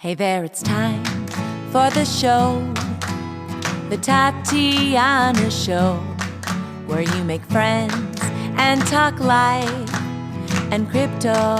Hey there, it's time for the show, the Tatiana Show, where you make friends and talk life and crypto.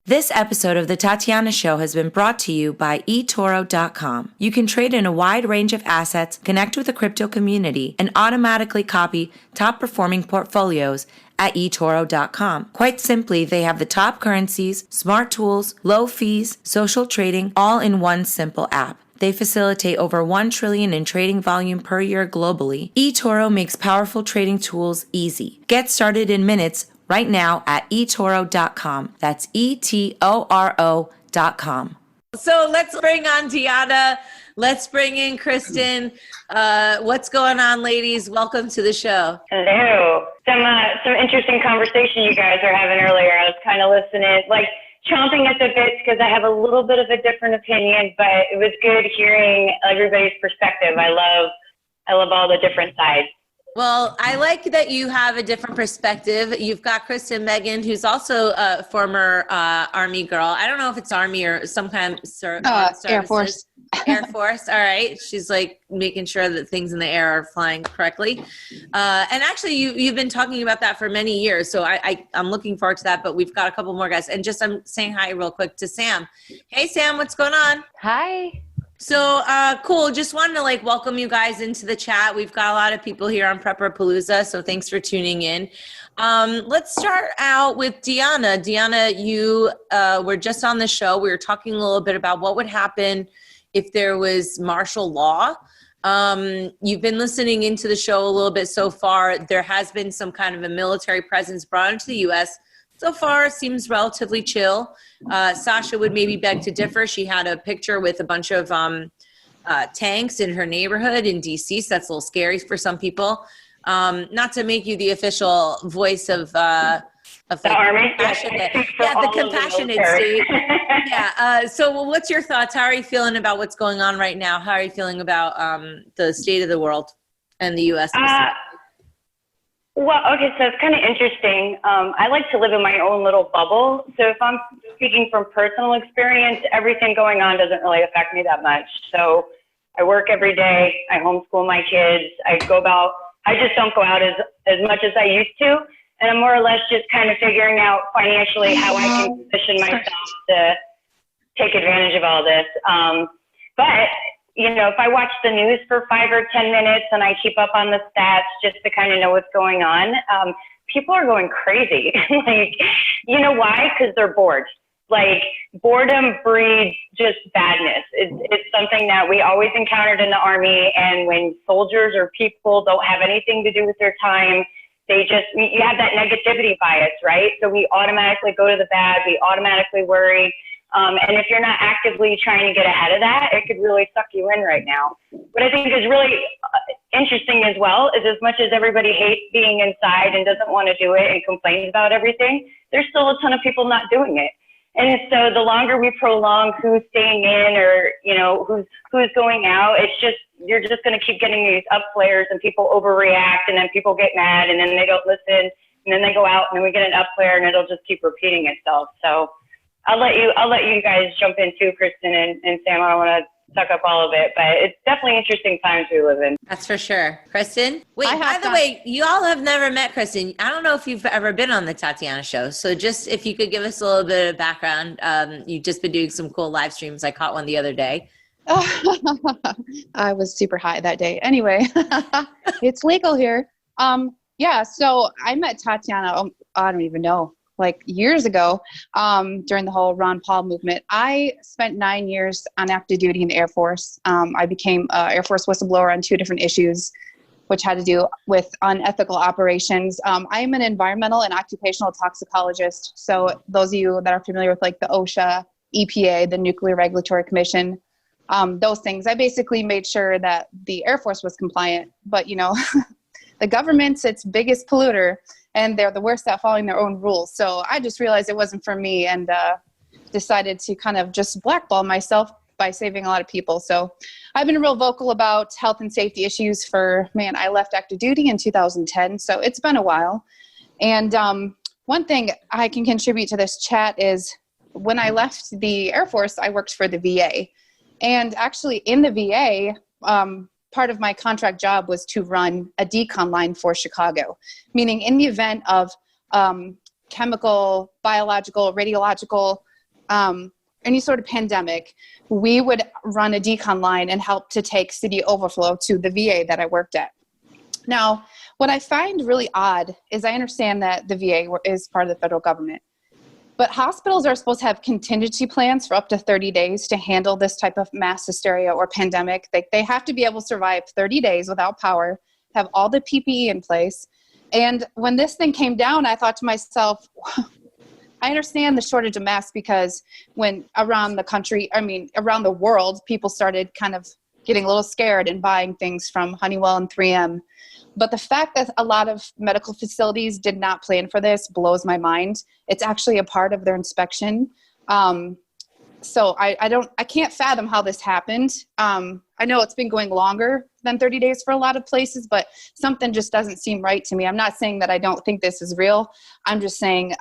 This episode of The Tatiana Show has been brought to you by eToro.com. You can trade in a wide range of assets, connect with the crypto community, and automatically copy top-performing portfolios at eToro.com. Quite simply, they have the top currencies, smart tools, low fees, social trading, all in one simple app. They facilitate over $1 trillion in trading volume per year globally. eToro makes powerful trading tools easy. Get started in minutes right now at eToro.com. That's eToro.com. So let's bring on Dionna. Let's bring in Kristen. What's going on, ladies? Welcome to the show. Hello. Some interesting conversation you guys are having earlier. I was kind of listening, like chomping at the bits because I have a little bit of a different opinion, but it was good hearing everybody's perspective. I love all the different sides. Well, I like that you have a different perspective. You've got Kristen Megan, who's also a former Army girl. I don't know if it's Army or some kind of Air Force. Air Force. All right. She's like making sure that things in the air are flying correctly. And actually, you've been talking about that for many years. So I'm looking forward to that. But we've got a couple more guys. And just I'm saying hi real quick to Sam. Hey, Sam, what's going on? Hi. So cool. Just wanted to welcome you guys into the chat. We've got a lot of people here on Prepperpalooza, so thanks for tuning in. Let's start out with Dionna. Dionna, you were just on the show. We were talking a little bit about what would happen if there was martial law. You've been listening into the show a little bit so far. There has been some kind of a military presence brought into the U.S. So far, it seems relatively chill. Sasha would maybe beg to differ. She had a picture with a bunch of tanks in her neighborhood in D.C., so that's a little scary for some people. Not to make you the official voice of the Army. The compassionate state. Yeah. So what's your thoughts? How are you feeling about what's going on right now? How are you feeling about the state of the world and the U.S.? Well, okay, so it's kind of interesting. I like to live in my own little bubble. So if I'm speaking from personal experience, everything going on doesn't really affect me that much. So I work every day. I homeschool my kids. I just don't go out as much as I used to. And I'm more or less just kind of figuring out financially how I can position myself to take advantage of all this. But if I watch the news for 5 or 10 minutes and I keep up on the stats just to kind of know what's going on, people are going crazy. Why? Because they're bored. Boredom breeds just badness. It's something that we always encountered in the Army. And when soldiers or people don't have anything to do with their time, you have that negativity bias, right? So we automatically go to the bad. We automatically worry. And if you're not actively trying to get ahead of that, it could really suck you in right now. What I think is really interesting as well is as much as everybody hates being inside and doesn't want to do it and complains about everything, there's still a ton of people not doing it. And so the longer we prolong who's staying in or, who's going out, you're just going to keep getting these up flares and people overreact and then people get mad and then they don't listen and then they go out and then we get an up flare and it'll just keep repeating itself. So I'll let you guys jump in too, Kristen and Sam. I don't want to suck up all of it, but it's definitely interesting times we live in. That's for sure. Kristen? Wait, by the way, you all have never met Kristen. I don't know if you've ever been on the Tatiana Show. So just if you could give us a little bit of background. You've just been doing some cool live streams. I caught one the other day. I was super high that day. Anyway, it's legal here. So I met Tatiana, I don't even know, years ago, during the whole Ron Paul movement. I spent 9 years on active duty in the Air Force. I became an Air Force whistleblower on 2 different issues, which had to do with unethical operations. I'm an environmental and occupational toxicologist. So those of you that are familiar with the OSHA, EPA, the Nuclear Regulatory Commission, those things, I basically made sure that the Air Force was compliant. But, the government's its biggest polluter, and they're the worst at following their own rules. So I just realized it wasn't for me and decided to kind of just blackball myself by saving a lot of people. So I've been real vocal about health and safety issues I left active duty in 2010. So it's been a while. And one thing I can contribute to this chat is when I left the Air Force, I worked for the VA. And actually in the VA, part of my contract job was to run a decon line for Chicago, meaning in the event of chemical, biological, radiological, any sort of pandemic, we would run a decon line and help to take city overflow to the VA that I worked at. Now, what I find really odd is I understand that the VA is part of the federal government, but hospitals are supposed to have contingency plans for up to 30 days to handle this type of mass hysteria or pandemic. They have to be able to survive 30 days without power, have all the PPE in place. And when this thing came down, I thought to myself, I understand the shortage of masks because when around the world, people started kind of getting a little scared and buying things from Honeywell and 3M. But the fact that a lot of medical facilities did not plan for this blows my mind. It's actually a part of their inspection. So I can't fathom how this happened. I know it's been going longer than 30 days for a lot of places, but something just doesn't seem right to me. I'm not saying that I don't think this is real. I'm just saying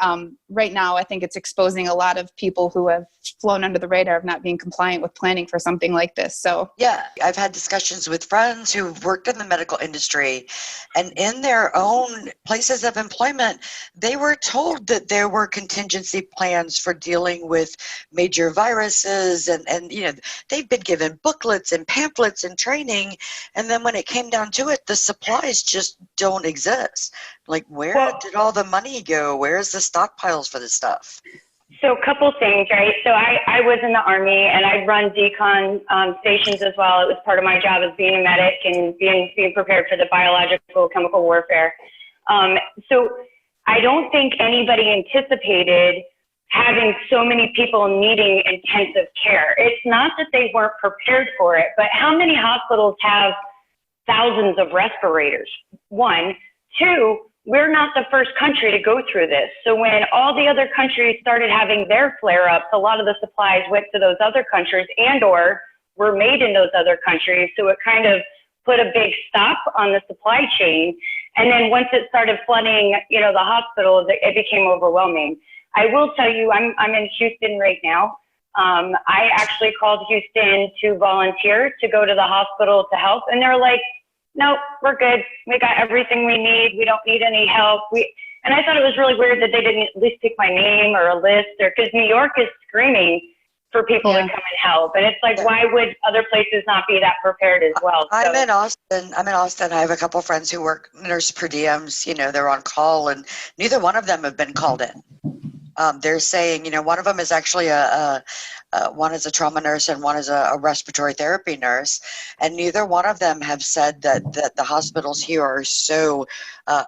right now I think it's exposing a lot of people who have flown under the radar of not being compliant with planning for something like this. So yeah, I've had discussions with friends who've worked in the medical industry, and in their own places of employment, they were told that there were contingency plans for dealing with major viruses, and you know, they've been given booklets and pamphlets and training. And then when it came down to it, the supplies just don't exist. Like, where did all the money go? Where's the stockpiles for this stuff? So a couple things, right? So I was in the Army, and I'd run decon stations as well. It was part of my job as being a medic and being prepared for the biological chemical warfare. So I don't think anybody anticipated having so many people needing intensive care. It's not that they weren't prepared for it, but how many hospitals have thousands of respirators? One. Two, we're not the first country to go through this. So when all the other countries started having their flare-ups, a lot of the supplies went to those other countries and or were made in those other countries. So it kind of put a big stop on the supply chain. And then once it started flooding, you know, the hospitals, it became overwhelming. I will tell you, I'm in Houston right now. I actually called Houston to volunteer to go to the hospital to help. And they're like, nope, we're good. We got everything we need. We don't need any help. And I thought it was really weird that they didn't at least take my name or a list, or because New York is screaming for people to come and help. And it's like, why would other places not be that prepared as well? I'm in Austin. I have a couple friends who work nurse per diems. You know, they're on call, and neither one of them have been called in. They're saying, you know, one of them is actually one is a trauma nurse and one is a respiratory therapy nurse, and neither one of them have said that the hospitals here are so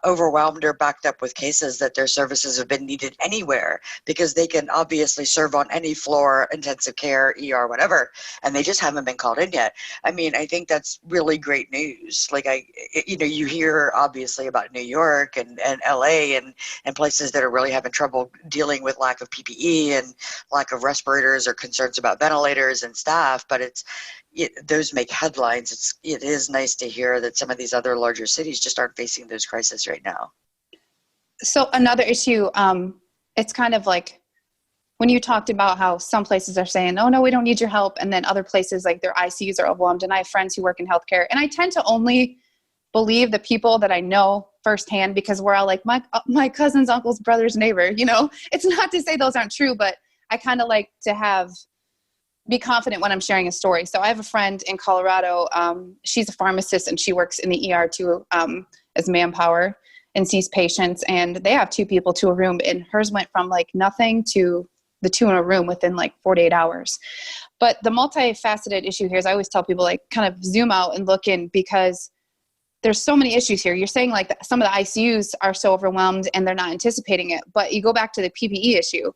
overwhelmed or backed up with cases that their services have been needed anywhere, because they can obviously serve on any floor, intensive care, ER, whatever, and they just haven't been called in yet. I mean, I think that's really great news. Like, you know, you hear obviously about New York and LA and places that are really having trouble dealing with lack of PPE and lack of respirators or concerns about ventilators and staff, but those make headlines. It is nice to hear that some of these other larger cities just aren't facing those crises right now. So another issue, it's kind of like when you talked about how some places are saying, oh no, we don't need your help, and then other places like their ICUs are overwhelmed, and I have friends who work in healthcare, and I tend to only believe the people that I know firsthand, because we're all like my cousin's uncle's brother's neighbor, you know. It's not to say those aren't true, but I kind of like to be confident when I'm sharing a story. So I have a friend in Colorado. She's a pharmacist, and she works in the ER too, as manpower, and sees patients, and they have 2 people to a room, and hers went from like nothing to the 2 in a room within like 48 hours. But the multifaceted issue here is I always tell people, like, kind of zoom out and look in, because there's so many issues here. You're saying like some of the ICUs are so overwhelmed and they're not anticipating it, but you go back to the PPE issue.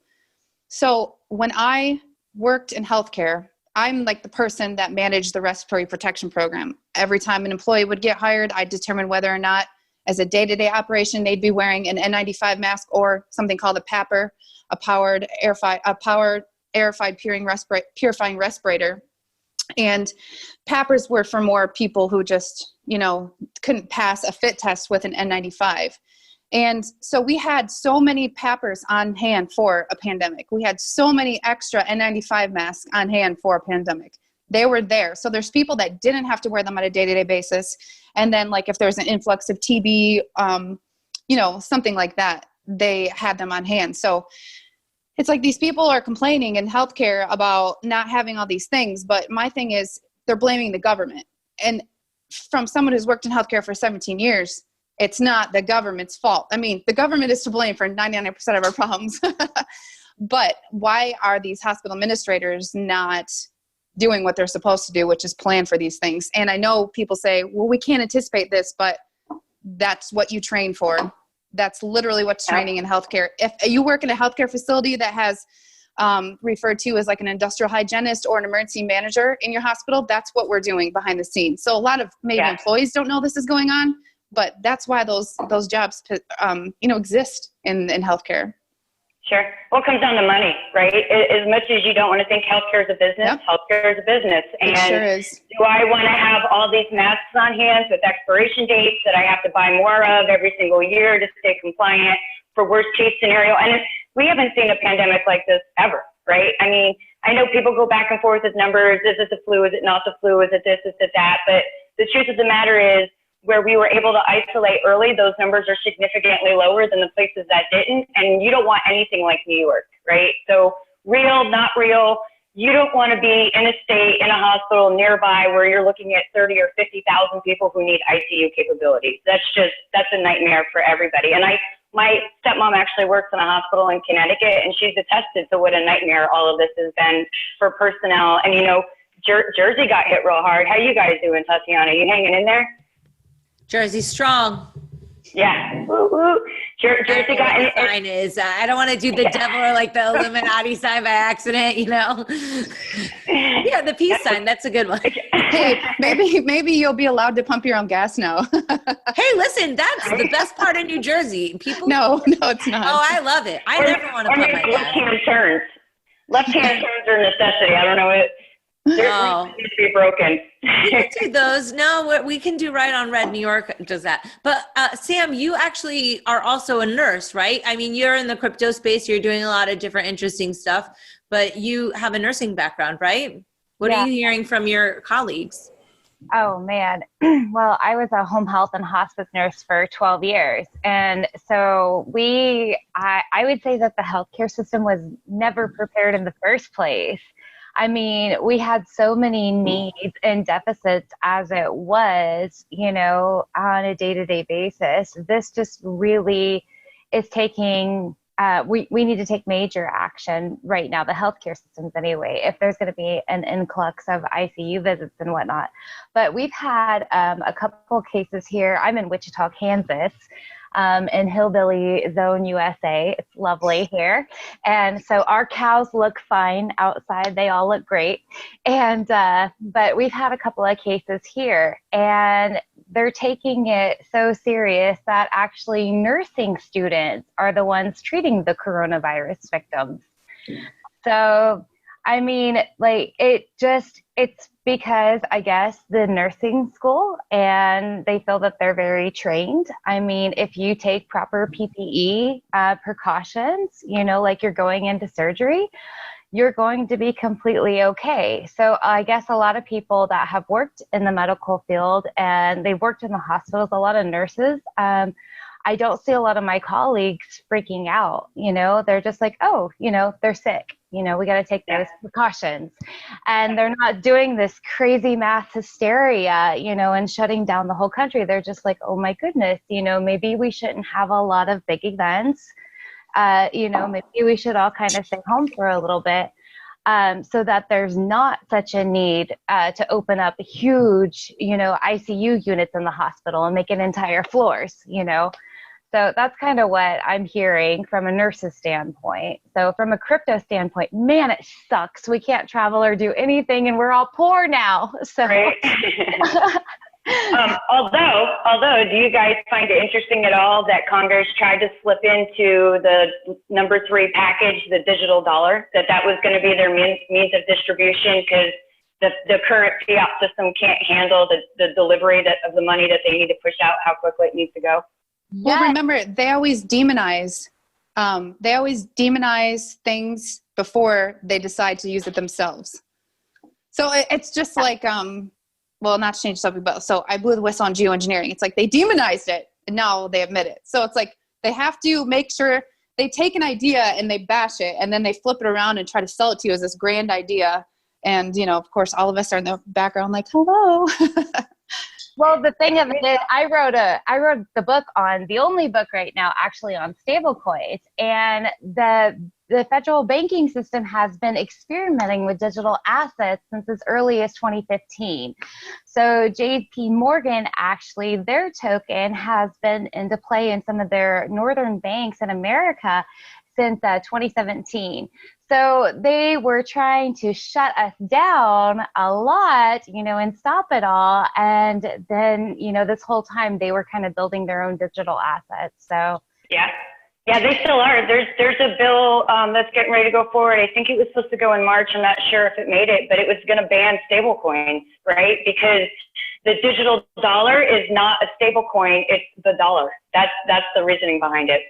So when I worked in healthcare, I'm like the person that managed the respiratory protection program. Every time an employee would get hired, I determined whether or not as a day-to-day operation, they'd be wearing an N95 mask or something called a PAPR, a powered airified purifying respirator. And PAPRs were for more people who just, you know, couldn't pass a fit test with an N95. And so we had so many PAPRs on hand for a pandemic. We had so many extra N95 masks on hand for a pandemic. They were there. So there's people that didn't have to wear them on a day-to-day basis. And then like if there's an influx of TB, something like that, they had them on hand. So it's like these people are complaining in healthcare about not having all these things. But my thing is they're blaming the government. And from someone who's worked in healthcare for 17 years, it's not the government's fault. I mean, the government is to blame for 99% of our problems. But why are these hospital administrators not doing what they're supposed to do, which is plan for these things? And I know people say, well, we can't anticipate this, but that's what you train for. That's literally what's training in healthcare. If you work in a healthcare facility that has referred to as like an industrial hygienist or an emergency manager in your hospital, that's what we're doing behind the scenes. So a lot of maybe employees don't know this is going on, but that's why those jobs, exist in healthcare. Sure. Well, it comes down to money, right? As much as you don't want to think healthcare is a business, healthcare is a business. And it sure is. Do I want to have all these masks on hand with expiration dates that I have to buy more of every single year to stay compliant for worst case scenario? And we haven't seen a pandemic like this ever, right? I mean, I know people go back and forth with numbers. Is it the flu? Is it not the flu? Is it this? Is it that? But the truth of the matter is, where we were able to isolate early, those numbers are significantly lower than the places that didn't. And you don't want anything like New York, right? So real, not real. You don't want to be in a state, in a hospital nearby where you're looking at 30 or 50,000 people who need ICU capabilities. That's a nightmare for everybody. And my stepmom actually works in a hospital in Connecticut, and she's attested to what a nightmare all of this has been for personnel. And, Jersey got hit real hard. How you guys doing, Tatiana? You hanging in there? Jersey strong. Yeah. Woo, woo. Jersey got the sign is. I don't want to do the devil or like the Illuminati sign by accident, Yeah, the peace sign. That's a good one. Hey, maybe you'll be allowed to pump your own gas now. Hey, listen, that's the best part of New Jersey. People. No, it's not. Oh, I love it. I never want to pump my gas. Left-hand turns. Left-hand turns are a necessity. I don't know it. They're need to be broken. We can do those. No, we can do right on red. New York does that. But Sam, you actually are also a nurse, right? I mean, you're in the crypto space. You're doing a lot of different interesting stuff, but you have a nursing background, right? What are you hearing from your colleagues? Oh, man. Well, I was a home health and hospice nurse for 12 years. And so I would say that the healthcare system was never prepared in the first place. I mean, we had so many needs and deficits as it was, on a day-to-day basis. This just really is taking, we need to take major action right now, the healthcare systems anyway, if there's going to be an influx of ICU visits and whatnot. But we've had a couple cases here. I'm in Wichita, Kansas. In Hillbilly Zone, USA. It's lovely here. And so our cows look fine outside. They all look great. And, but we've had a couple of cases here, and they're taking it so serious that actually nursing students are the ones treating the coronavirus victims. So, I mean, it's because I guess the nursing school, and they feel that they're very trained. I mean, if you take proper PPE precautions, like you're going into surgery, you're going to be completely okay. So I guess a lot of people that have worked in the medical field and they've worked in the hospitals, a lot of nurses, I don't see a lot of my colleagues freaking out. They're just like, oh, they're sick. We got to take those precautions. And they're not doing this crazy mass hysteria, and shutting down the whole country. They're just like, oh my goodness, maybe we shouldn't have a lot of big events. Maybe we should all kind of stay home for a little bit. So that there's not such a need to open up huge, ICU units in the hospital and make it entire floors, So that's kind of what I'm hearing from a nurse's standpoint. So from a crypto standpoint, man, it sucks. We can't travel or do anything, and we're all poor now. So. Right. Although, do you guys find it interesting at all that Congress tried to slip into the number 3 package, the digital dollar, that was going to be their means of distribution because the current fiat system can't handle the delivery of the money that they need to push out, how quickly it needs to go? Well, remember, they always demonize things before they decide to use it themselves. So it's just like, well, not to change the subject, but so I blew the whistle on geoengineering. It's like they demonized it and now they admit it. So it's like they have to make sure they take an idea and they bash it and then they flip it around and try to sell it to you as this grand idea. And, you know, of course, all of us are in the background like, hello. Well, the thing of it is, I wrote the book on, the only book right now actually on stablecoins, and the federal banking system has been experimenting with digital assets since as early as 2015. So JP Morgan, actually, their token has been into play in some of their northern banks in America since 2017. So they were trying to shut us down a lot, you know, and stop it all. And then, you know, this whole time they were kind of building their own digital assets. So yeah, they still are. There's a bill that's getting ready to go forward. I think it was supposed to go in March. I'm not sure if it made it, but it was going to ban stable coins, right? Because the digital dollar is not a stable coin; it's the dollar. That's the reasoning behind it.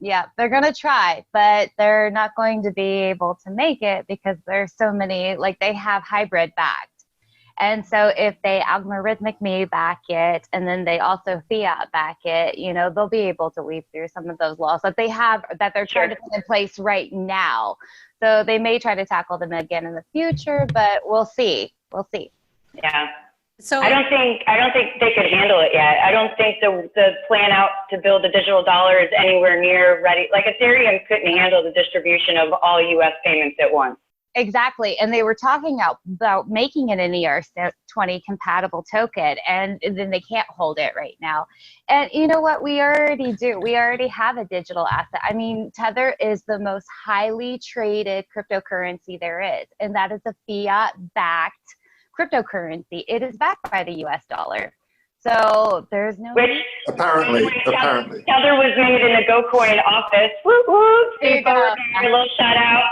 Yeah. They're going to try, but they're not going to be able to make it because there's so many, like they have hybrid backed. And so if they algorithmically back it, and then they also fiat back it, you know, they'll be able to weave through some of those laws that they have, that they're trying to put in place right now. So they may try to tackle them again in the future, but we'll see. Yeah. So I don't think they could handle it yet. I don't think the plan out to build a digital dollar is anywhere near ready. Like Ethereum couldn't handle the distribution of all U.S. payments at once. Exactly. And they were talking about making an ERC20 compatible token, and then they can't hold it right now. And you know what? We already do. We already have a digital asset. I mean, Tether is the most highly traded cryptocurrency there is, and that is a fiat-backed cryptocurrency. It is backed by the US dollar. So there's no... Apparently. Tether was made in a GoCoin office. Whoop, whoop. There you go. A little shout out.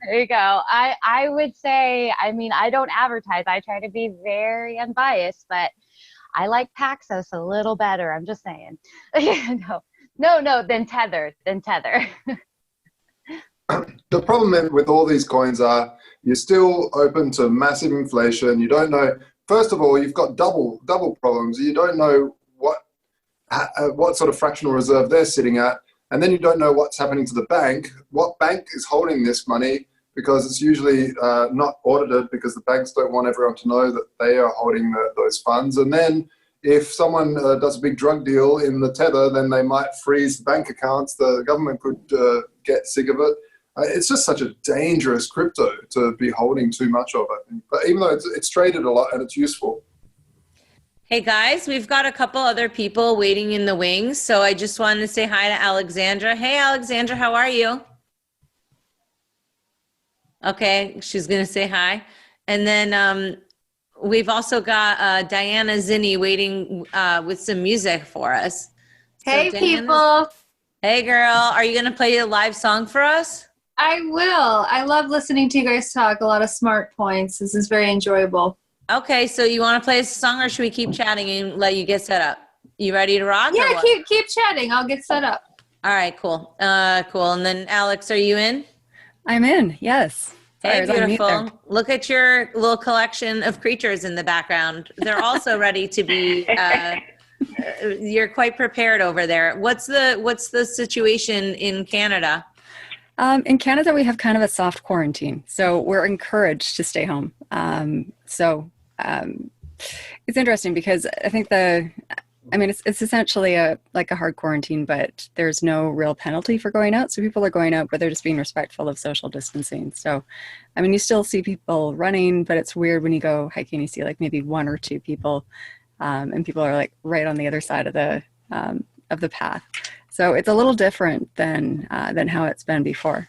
There you go. I would say, I mean, I don't advertise. I try to be very unbiased, but I like Paxos a little better. I'm just saying. No, than Tether. The problem with all these coins are you're still open to massive inflation. You don't know. First of all, you've got double problems. You don't know what sort of fractional reserve they're sitting at, and then you don't know what's happening to the bank. What bank is holding this money? Because it's usually not audited, because the banks don't want everyone to know that they are holding those funds. And then if someone does a big drug deal in the Tether, then they might freeze the bank accounts. The government could get sick of it. It's just such a dangerous crypto to be holding too much of it. But even though it's traded a lot and it's useful. Hey guys, we've got a couple other people waiting in the wings. So I just wanted to say hi to Alexandra. Hey Alexandra, how are you? Okay, she's going to say hi. And then we've also got Dianna Zinni waiting with some music for us. Hey people. Hey girl, are you going to play a live song for us? I will. I love listening to you guys talk. A lot of smart points. This is very enjoyable. Okay, so you want to play a song, or should we keep chatting and let you get set up? You ready to rock? Yeah, keep chatting. I'll get set up. All right, cool. Cool. And then Alex, are you in? I'm in, yes. Hey, beautiful. Look at your little collection of creatures in the background. They're also ready to be, you're quite prepared over there. What's the situation in Canada? In Canada, we have kind of a soft quarantine, so we're encouraged to stay home. It's interesting because I think it's essentially a hard quarantine, but there's no real penalty for going out. So people are going out, but they're just being respectful of social distancing. So, you still see people running, but it's weird when you go hiking, you see like maybe one or two people, and people are like right on the other side of the path. So it's a little different than how it's been before.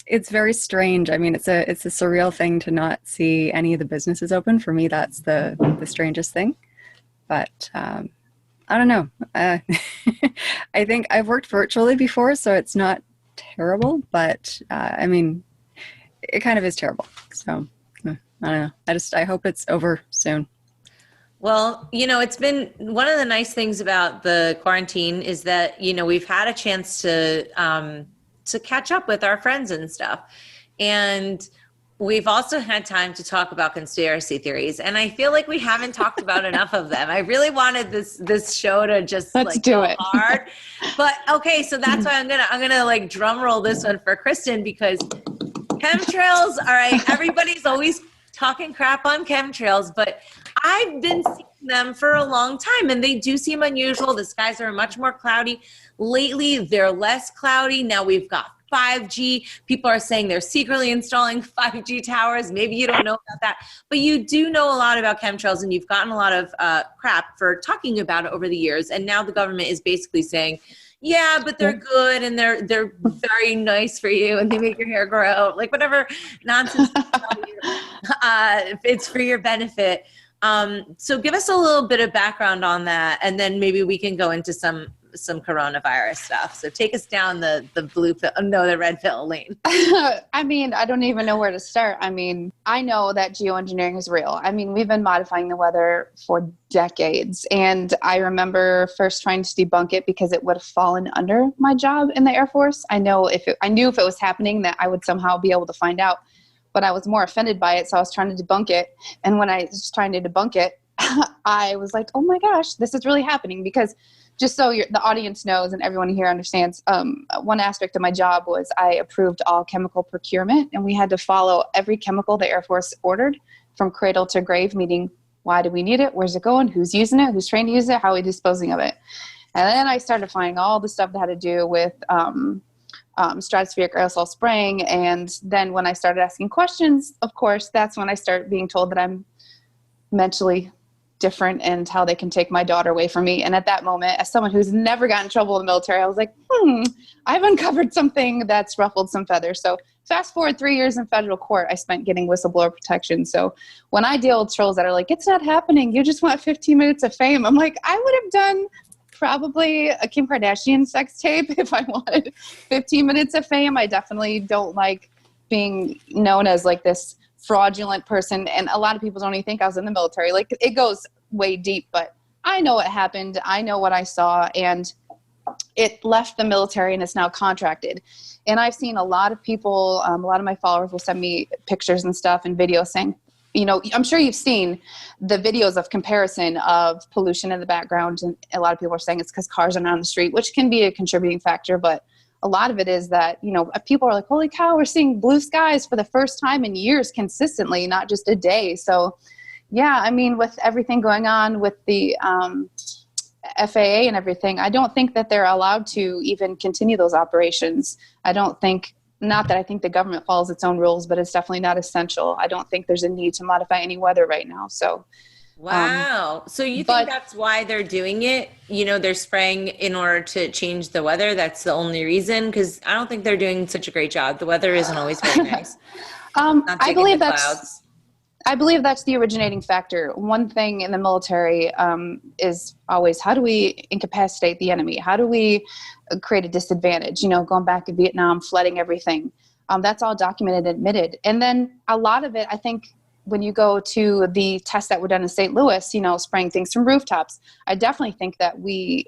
It's very strange. It's a surreal thing to not see any of the businesses open. For me, that's the strangest thing. But I don't know. I think I've worked virtually before, so it's not terrible. But it kind of is terrible. So I don't know. I hope it's over soon. Well, it's been one of the nice things about the quarantine is that, we've had a chance to catch up with our friends and stuff. And we've also had time to talk about conspiracy theories. And I feel like we haven't talked about enough of them. I really wanted this show to just do it hard. But okay, so that's why I'm gonna drum roll this one for Kristen, because chemtrails, all right, everybody's always talking crap on chemtrails, but I've been seeing them for a long time and they do seem unusual. The skies are much more cloudy. Lately, they're less cloudy. Now we've got 5G. People are saying they're secretly installing 5G towers. Maybe you don't know about that, but you do know a lot about chemtrails and you've gotten a lot of crap for talking about it over the years. And now the government is basically saying, yeah, but they're good and they're very nice for you and they make your hair grow, like whatever nonsense. It's for your benefit. So give us a little bit of background on that, and then maybe we can go into some coronavirus stuff. So take us down the red pill lane. I mean, I don't even know where to start. I mean, I know that geoengineering is real. I mean, we've been modifying the weather for decades. And I remember first trying to debunk it because it would have fallen under my job in the Air Force. I knew if it was happening that I would somehow be able to find out, but I was more offended by it. So I was trying to debunk it. And when I was trying to debunk it, I was like, oh my gosh, this is really happening. Because just so the audience knows and everyone here understands, one aspect of my job was I approved all chemical procurement, and we had to follow every chemical the Air Force ordered from cradle to grave, meaning why do we need it, where's it going, who's using it, who's trained to use it, how are we disposing of it. And then I started finding all the stuff that had to do with stratospheric aerosol spraying. And then when I started asking questions, of course, that's when I started being told that I'm mentally different and how they can take my daughter away from me. And at that moment, as someone who's never gotten in trouble in the military, I was like, I've uncovered something that's ruffled some feathers. So fast forward 3 years in federal court, I spent getting whistleblower protection. So when I deal with trolls that are like, it's not happening, you just want 15 minutes of fame, I'm like, I would have done probably a Kim Kardashian sex tape if I wanted 15 minutes of fame. I definitely don't like being known as like this fraudulent person, and a lot of people don't even think I was in the military. Like, it goes way deep, but I know what happened. I know what I saw, and it left the military and it's now contracted. And I've seen a lot of people, a lot of my followers will send me pictures and stuff and videos saying, I'm sure you've seen the videos of comparison of pollution in the background, and a lot of people are saying it's because cars are not on the street, which can be a contributing factor, but a lot of it is that, people are like, holy cow, we're seeing blue skies for the first time in years consistently, not just a day. So yeah, I mean, with everything going on with the FAA and everything, I don't think that they're allowed to even continue those operations. Not that I think the government follows its own rules, but it's definitely not essential. I don't think there's a need to modify any weather right now. So wow. So you think that's why they're doing it? They're spraying in order to change the weather. That's the only reason? Because I don't think they're doing such a great job. The weather isn't always very nice. I believe that's the originating factor. One thing in the military is always, how do we incapacitate the enemy? How do we create a disadvantage? Going back to Vietnam, flooding everything. That's all documented and admitted. And then a lot of it, I think, when you go to the tests that were done in St. Louis, spraying things from rooftops, I definitely think that we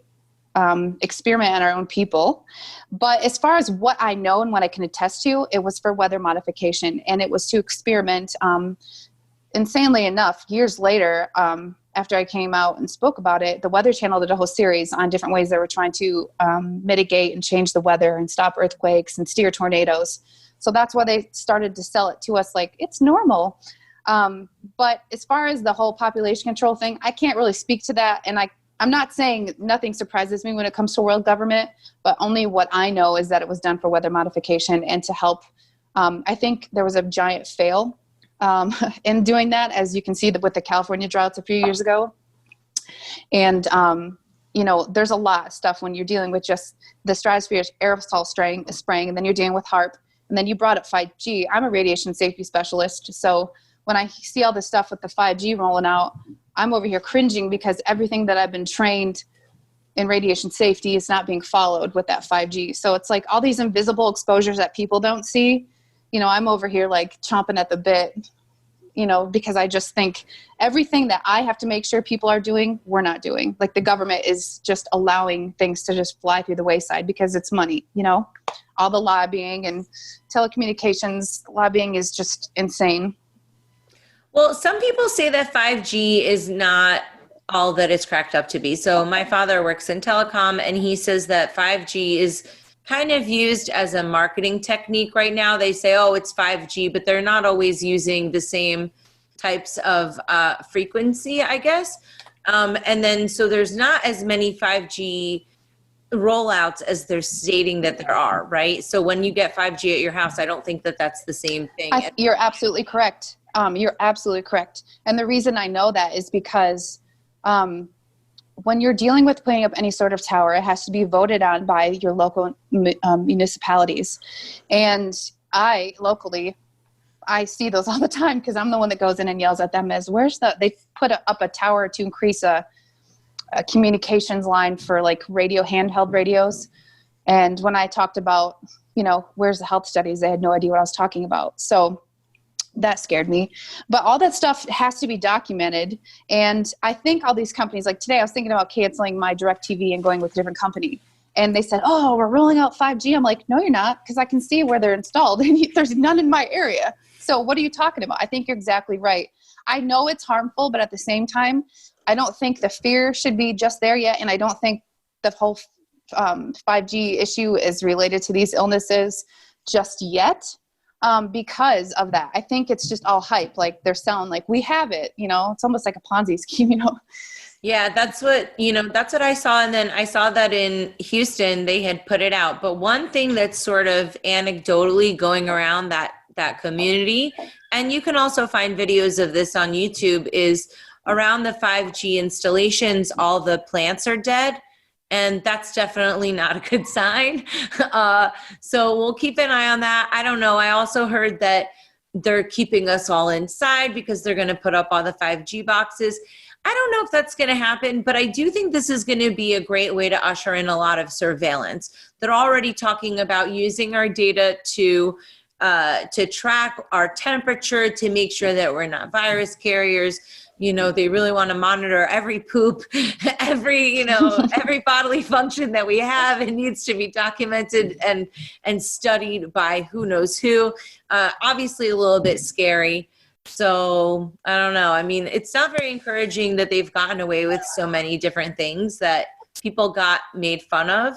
experiment on our own people. But as far as what I know and what I can attest to, it was for weather modification, and it was to experiment. Insanely enough, years later, after I came out and spoke about it, the Weather Channel did a whole series on different ways they were trying to mitigate and change the weather and stop earthquakes and steer tornadoes. So that's why they started to sell it to us like it's normal. But as far as the whole population control thing, I can't really speak to that. And I'm not saying nothing surprises me when it comes to world government, but only what I know is that it was done for weather modification and to help. I think there was a giant fail in doing that, as you can see with the California droughts a few years ago. And, there's a lot of stuff when you're dealing with just the stratosphere aerosol spraying, and then you're dealing with HAARP. And then you brought up 5G. I'm a radiation safety specialist. So when I see all this stuff with the 5G rolling out, I'm over here cringing because everything that I've been trained in radiation safety is not being followed with that 5G. So it's like all these invisible exposures that people don't see. I'm over here like chomping at the bit, because I just think everything that I have to make sure people are doing, we're not doing. Like the government is just allowing things to just fly through the wayside because it's money, all the lobbying and telecommunications lobbying is just insane. Well, some people say that 5G is not all that it's cracked up to be. So my father works in telecom, and he says that 5G is kind of used as a marketing technique right now. They say, oh, it's 5G, but they're not always using the same types of frequency, I guess. And then so there's not as many 5G rollouts as they're stating that there are, right? So when you get 5G at your house, I don't think that that's the same thing. You're absolutely correct. You're absolutely correct. And the reason I know that is because when you're dealing with putting up any sort of tower, it has to be voted on by your local municipalities. And I see those all the time because I'm the one that goes in and yells at them they put up a tower to increase a communications line for like handheld radios. And when I talked about, where's the health studies, they had no idea what I was talking about. So that scared me. But all that stuff has to be documented. And I think all these companies, like today I was thinking about canceling my DirecTV and going with a different company. And they said, oh, we're rolling out 5G. I'm like, no, you're not, because I can see where they're installed and there's none in my area. So what are you talking about? I think you're exactly right. I know it's harmful, but at the same time, I don't think the fear should be just there yet. And I don't think the whole 5G issue is related to these illnesses just yet. Because of that. I think it's just all hype. Like they're selling, like we have it, it's almost like a Ponzi scheme, Yeah, that's what I saw. And then I saw that in Houston, they had put it out. But one thing that's sort of anecdotally going around that community, and you can also find videos of this on YouTube, is around the 5G installations, all the plants are dead. And that's definitely not a good sign. So we'll keep an eye on that. I don't know. I also heard that they're keeping us all inside because they're going to put up all the 5G boxes. I don't know if that's going to happen, but I do think this is going to be a great way to usher in a lot of surveillance. They're already talking about using our data to track our temperature, to make sure that we're not virus carriers. They really want to monitor every poop, every bodily function that we have. It needs to be documented and studied by who knows who. Obviously a little bit scary. So I don't know. I mean, it's not very encouraging that they've gotten away with so many different things that people got made fun of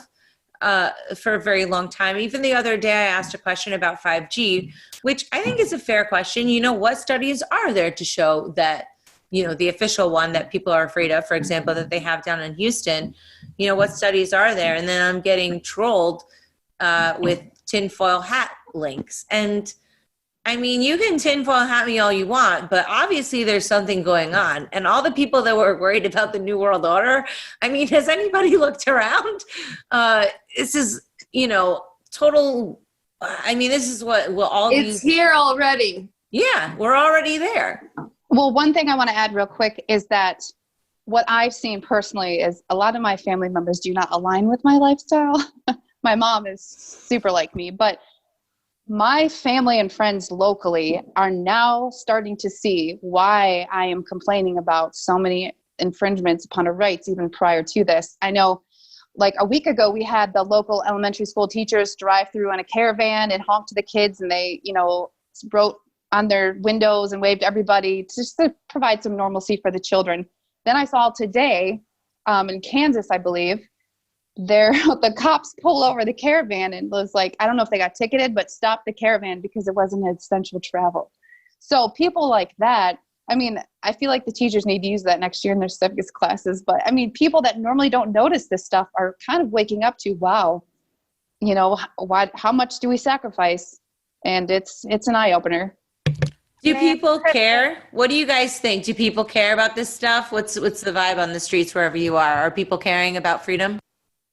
for a very long time. Even the other day, I asked a question about 5G, which I think is a fair question. What studies are there to show that, the official one that people are afraid of, for example, that they have down in Houston, what studies are there? And then I'm getting trolled with tinfoil hat links. And I mean, you can tinfoil hat me all you want, but obviously there's something going on. And all the people that were worried about the New World Order, I mean, has anybody looked around? This is, total, I mean, this is what all it's here already. Yeah, we're already there. Well, one thing I want to add real quick is that what I've seen personally is a lot of my family members do not align with my lifestyle. My mom is super like me, but my family and friends locally are now starting to see why I am complaining about so many infringements upon our rights even prior to this. I know like a week ago, we had the local elementary school teachers drive through in a caravan and honk to the kids, and they, wrote on their windows and waved to everybody just to provide some normalcy for the children. Then I saw today in Kansas, I believe, the cops pull over the caravan and was like, I don't know if they got ticketed, but stopped the caravan because it wasn't essential travel. So people like that, I mean, I feel like the teachers need to use that next year in their civics classes. But I mean, people that normally don't notice this stuff are kind of waking up to, wow, how much do we sacrifice? And it's an eye opener. Do people care? What do you guys think? Do people care about this stuff? What's the vibe on the streets wherever you are? Are people caring about freedom?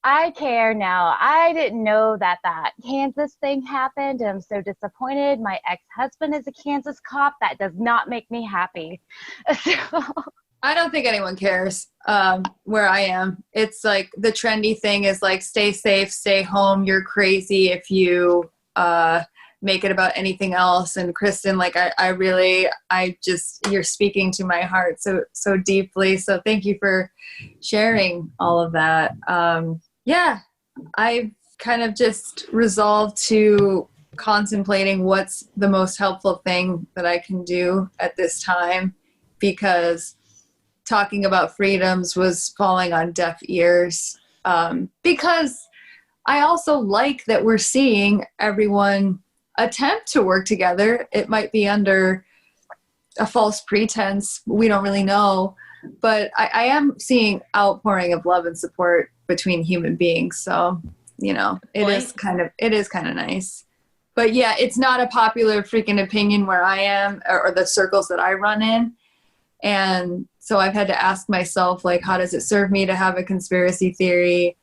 I care now. I didn't know that Kansas thing happened. I'm so disappointed. My ex-husband is a Kansas cop. That does not make me happy. I don't think anyone cares where I am. It's like the trendy thing is like, stay safe, stay home. You're crazy if you make it about anything else. And Kristen, like, you're speaking to my heart so deeply. So thank you for sharing all of that. I've kind of just resolved to contemplating what's the most helpful thing that I can do at this time, because talking about freedoms was falling on deaf ears. Because I also like that we're seeing everyone attempt to work together. It might be under a false pretense. We don't really know. But I am seeing outpouring of love and support between human beings. So, it is kind of nice. But yeah, it's not a popular freaking opinion where I am or the circles that I run in. And so I've had to ask myself, like, how does it serve me to have a conspiracy theory?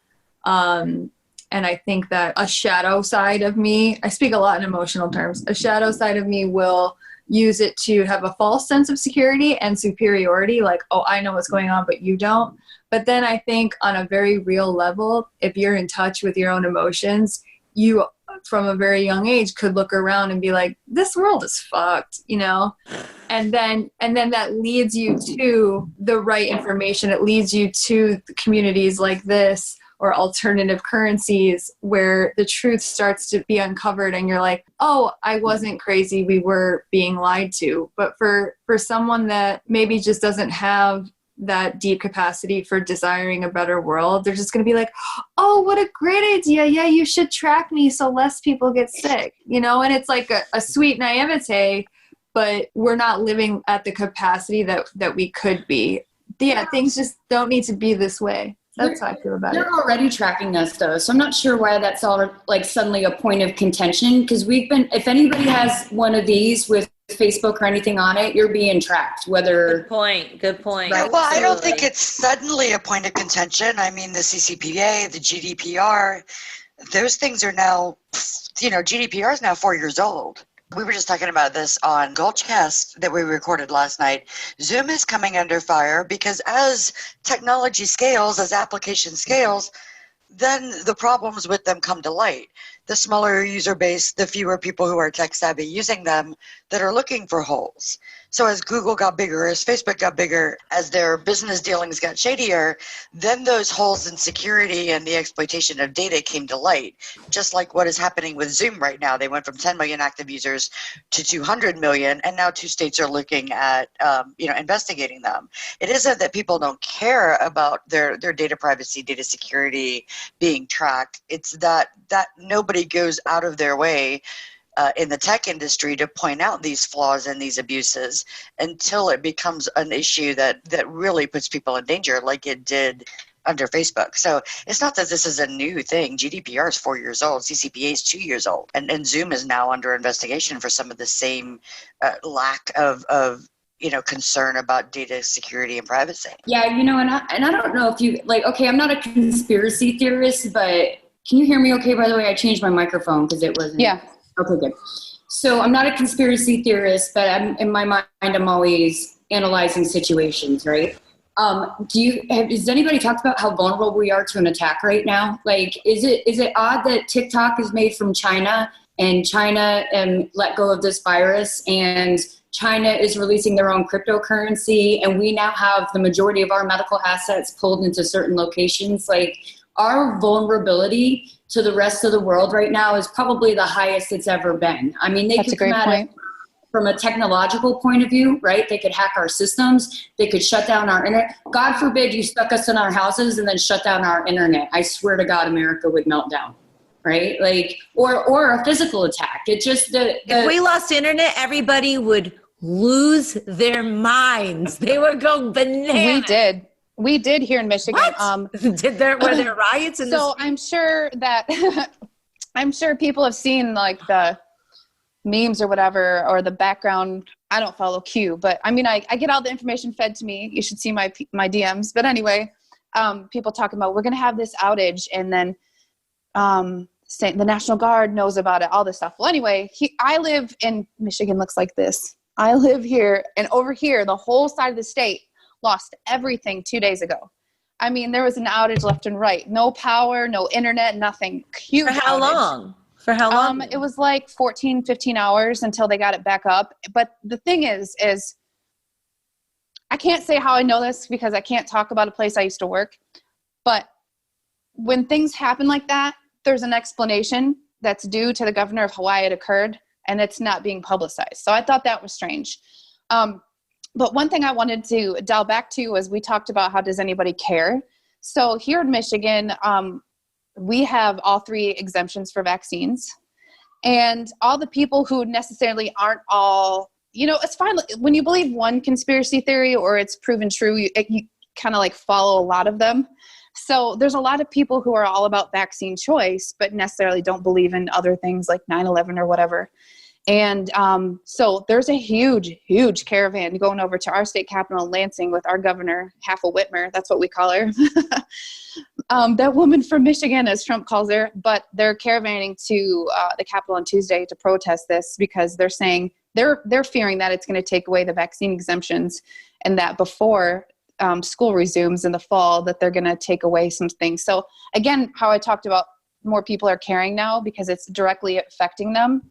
And I think that a shadow side of me, I speak a lot in emotional terms, a shadow side of me will use it to have a false sense of security and superiority, like, oh, I know what's going on, but you don't. But then I think on a very real level, if you're in touch with your own emotions, you, from a very young age, could look around and be like, this world is fucked, And then that leads you to the right information. It leads you to communities like this or alternative currencies where the truth starts to be uncovered and you're like, oh, I wasn't crazy. We were being lied to. But for someone that maybe just doesn't have that deep capacity for desiring a better world, they're just going to be like, oh, what a great idea. Yeah, you should track me so less people get sick, and it's like a sweet naivete, but we're not living at the capacity that we could be. Yeah, things just don't need to be this way. That's how I feel about it. They're already tracking us though, so I'm not sure why that's all like suddenly a point of contention, because if anybody has one of these with Facebook or anything on it, you're being tracked, whether... Good point. Right. Well, I don't think it's suddenly a point of contention. I mean, the CCPA, the GDPR, those things are now, GDPR is now 4 years old. We were just talking about this on Gulchcast that we recorded last night. Zoom is coming under fire because as technology scales, as application scales, then the problems with them come to light. The smaller user base, the fewer people who are tech savvy using them that are looking for holes. So as Google got bigger, as Facebook got bigger, as their business dealings got shadier, then those holes in security and the exploitation of data came to light. Just like what is happening with Zoom right now. They went from 10 million active users to 200 million, and now 2 states are looking at investigating them. It isn't that people don't care about their data privacy, data security being tracked. It's that nobody goes out of their way in the tech industry to point out these flaws and these abuses until it becomes an issue that really puts people in danger, like it did under Facebook. So it's not that this is a new thing. GDPR is 4 years old. CCPA is 2 years old. And Zoom is now under investigation for some of the same lack of concern about data security and privacy. Yeah, and I don't know if you, okay, I'm not a conspiracy theorist, but can you hear me okay? By the way, I changed my microphone because it wasn't. Yeah. Okay, good. So I'm not a conspiracy theorist, but in my mind, I'm always analyzing situations, right? Has anybody talked about how vulnerable we are to an attack right now? Like, is it odd that TikTok is made from China and China let go of this virus and China is releasing their own cryptocurrency and we now have the majority of our medical assets pulled into certain locations? Like, our vulnerability to the rest of the world right now is probably the highest it's ever been. I mean, they could come at it from a technological point of view, right? They could hack our systems. They could shut down our internet. God forbid you stuck us in our houses and then shut down our internet. I swear to God, America would melt down, right? Like, or a physical attack. It just if we lost internet, everybody would lose their minds. They would go bananas. We did here in Michigan. Were there riots? I'm sure that I'm sure people have seen like the memes or whatever, or the background. I don't follow Q, but I mean, I get all the information fed to me. You should see my DMs. But anyway, people talking about we're going to have this outage, and then the National Guard knows about it. All this stuff. Well, anyway, I live in Michigan. Looks like this. I live here, and over here, the whole side of the state lost everything 2 days ago. I mean, there was an outage left and right. No power, no internet, nothing. For how long? For how long? It was like 14, 15 hours until they got it back up. But the thing is I can't say how I know this because I can't talk about a place I used to work. But when things happen like that, there's an explanation that's due to the governor of Hawaii it occurred, and it's not being publicized. So I thought that was strange. But one thing I wanted to dial back to was we talked about how does anybody care? So here in Michigan, we have all 3 exemptions for vaccines. And all the people who necessarily aren't all, it's fine. When you believe one conspiracy theory or it's proven true, you kind of like follow a lot of them. So there's a lot of people who are all about vaccine choice, but necessarily don't believe in other things like 9/11 or whatever. And so there's a huge, huge caravan going over to our state capital in Lansing with our governor, half a Whitmer. That's what we call her. That woman from Michigan, as Trump calls her. But they're caravanning to the Capitol on Tuesday to protest this because they're saying they're fearing that it's going to take away the vaccine exemptions and that before school resumes in the fall that they're going to take away some things. So again, how I talked about more people are caring now because it's directly affecting them.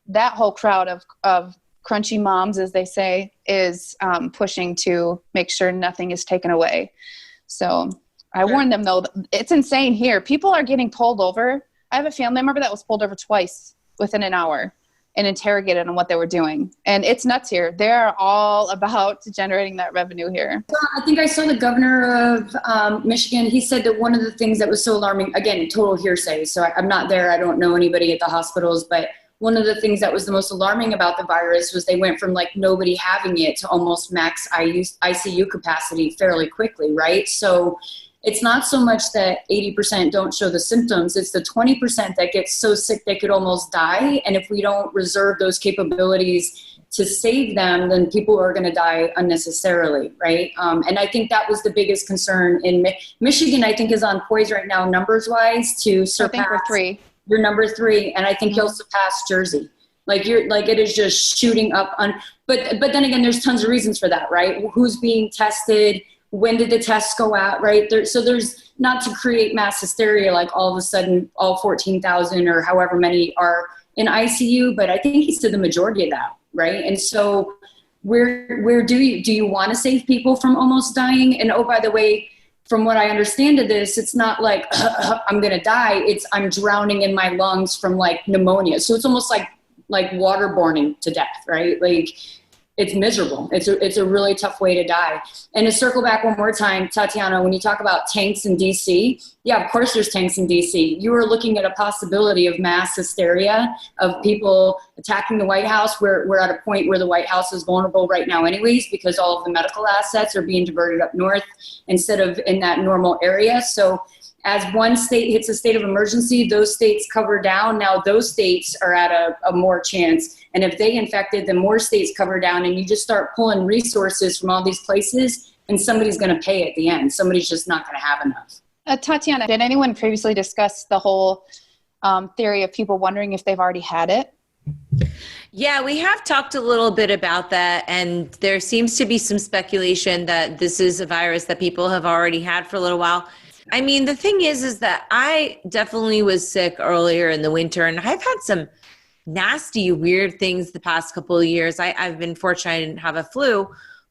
That whole crowd of crunchy moms, as they say, is pushing to make sure nothing is taken away. So I warned them, though, it's insane here. People are getting pulled over. I have a family member that was pulled over twice within an hour and interrogated on what they were doing. And it's nuts here. They're all about generating that revenue here. Well, I think I saw the governor of Michigan. He said that one of the things that was so alarming, again, total hearsay. So I'm not there. I don't know anybody at the hospitals, but one of the things that was the most alarming about the virus was they went from like nobody having it to almost max ICU capacity fairly quickly, right? So it's not so much that 80% don't show the symptoms, it's the 20% that get so sick they could almost die. And if we don't reserve those capabilities to save them, then people are going to die unnecessarily, right? And I think that was the biggest concern in Michigan. I think is on poise right now, numbers-wise, to surpass. I think we're 3. You're number 3, and I think you'll surpass Jersey. It is just shooting up on. But then again, there's tons of reasons for that, right? Who's being tested? When did the tests go out, right? So there's not to create mass hysteria, like all of a sudden all 14,000 or however many are in ICU. But I think he said the majority of that, right? And so where do you want to save people from almost dying? And oh, by the way, from what I understand of this, it's not like I'm going to die. It's I'm drowning in my lungs from like pneumonia. So it's almost like waterboarding to death, right? Like it's miserable. It's a really tough way to die. And to circle back one more time, Tatiana, when you talk about tanks in DC, yeah, of course there's tanks in DC. You are looking at a possibility of mass hysteria of people attacking the White House. We're at a point where the White House is vulnerable right now anyways, because all of the medical assets are being diverted up north instead of in that normal area. So as one state hits a state of emergency, those states cover down. Now those states are at a more chance. And if they infected, then more states cover down, and you just start pulling resources from all these places, and somebody's going to pay at the end. Somebody's just not going to have enough. Tatiana, did anyone previously discuss the whole theory of people wondering if they've already had it? Yeah, we have talked a little bit about that, and there seems to be some speculation that this is a virus that people have already had for a little while. I mean, the thing is that I definitely was sick earlier in the winter, and I've had some nasty, weird things the past couple of years. I've been fortunate I didn't have a flu,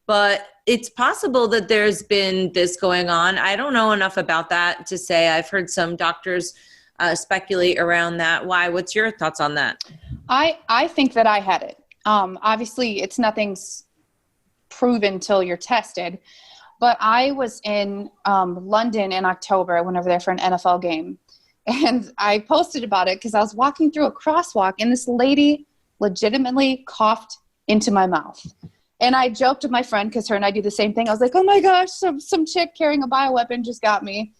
but it's possible that there's been this going on. I don't know enough about that to say. I've heard some doctors speculate around that. Why? What's your thoughts on that? I think that I had it. Obviously, nothing's proven till you're tested. But I was in London in October. I went over there for an NFL game. And I posted about it because I was walking through a crosswalk and this lady legitimately coughed into my mouth. And I joked with my friend because her and I do the same thing. I was like, oh my gosh, some chick carrying a bioweapon just got me.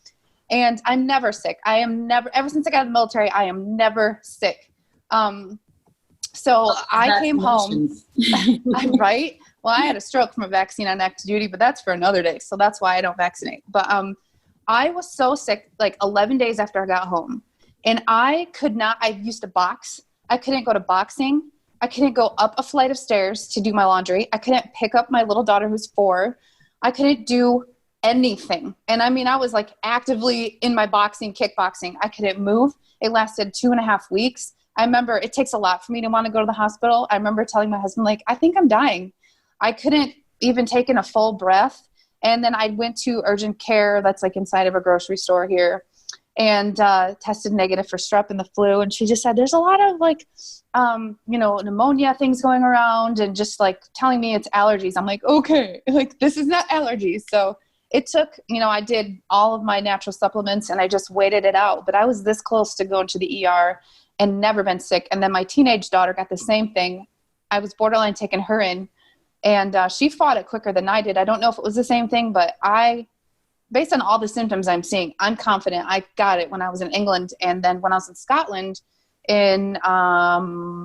And I'm never sick. Ever since I got in the military, I am never sick. So I came home. Right? Well, I had a stroke from a vaccine on active duty, but that's for another day. So that's why I don't vaccinate. But I was so sick like 11 days after I got home. And I used to box. I couldn't go to boxing. I couldn't go up a flight of stairs to do my laundry. I couldn't pick up my little daughter who's 4. I couldn't do anything. And I mean, I was like actively in my kickboxing. I couldn't move. It lasted 2.5 weeks. I remember it takes a lot for me to want to go to the hospital. I remember telling my husband, like, I think I'm dying. I couldn't even take in a full breath. And then I went to urgent care that's like inside of a grocery store here, and tested negative for strep and the flu. And she just said, there's a lot of like, pneumonia things going around, and just like telling me it's allergies. I'm like, okay, like this is not allergies. So it took, I did all of my natural supplements and I just waited it out. But I was this close to going to the ER and never been sick. And then my teenage daughter got the same thing. I was borderline taking her in. And she fought it quicker than I did. I don't know if it was the same thing, but based on all the symptoms I'm seeing, I'm confident I got it when I was in England. And then when I was in Scotland in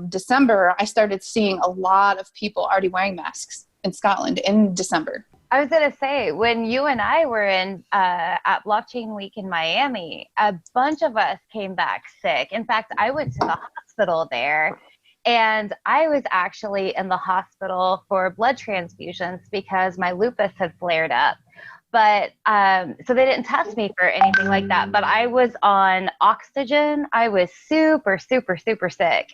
December, I started seeing a lot of people already wearing masks in Scotland in December. I was going to say, when you and I were at Blockchain Week in Miami, a bunch of us came back sick. In fact, I went to the hospital there. And I was actually in the hospital for blood transfusions because my lupus had flared up. But so they didn't test me for anything like that. But I was on oxygen. I was super, super, super sick.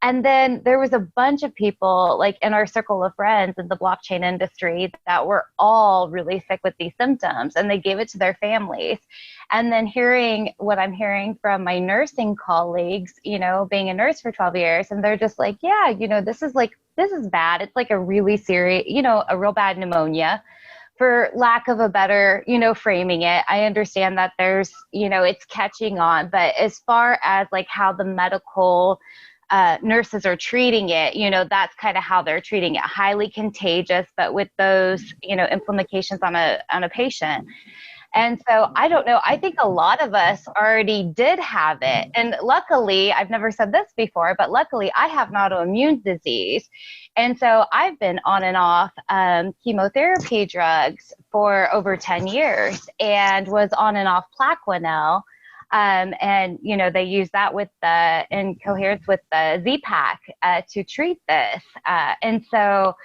And then there was a bunch of people like in our circle of friends in the blockchain industry that were all really sick with these symptoms, and they gave it to their families. And then hearing what I'm hearing from my nursing colleagues, being a nurse for 12 years, and they're just like, yeah, this is bad. It's like a really serious, a real bad pneumonia. For lack of a better, framing it, I understand that there's, it's catching on. But as far as like how the medical nurses are treating it, that's kind of how they're treating it. Highly contagious, but with those, implications on a patient. And so I don't know. I think a lot of us already did have it. And luckily, I've never said this before, but luckily I have an autoimmune disease. And so I've been on and off chemotherapy drugs for over 10 years and was on and off Plaquenil. And, they use that in coherence with the Z-Pak to treat this. And so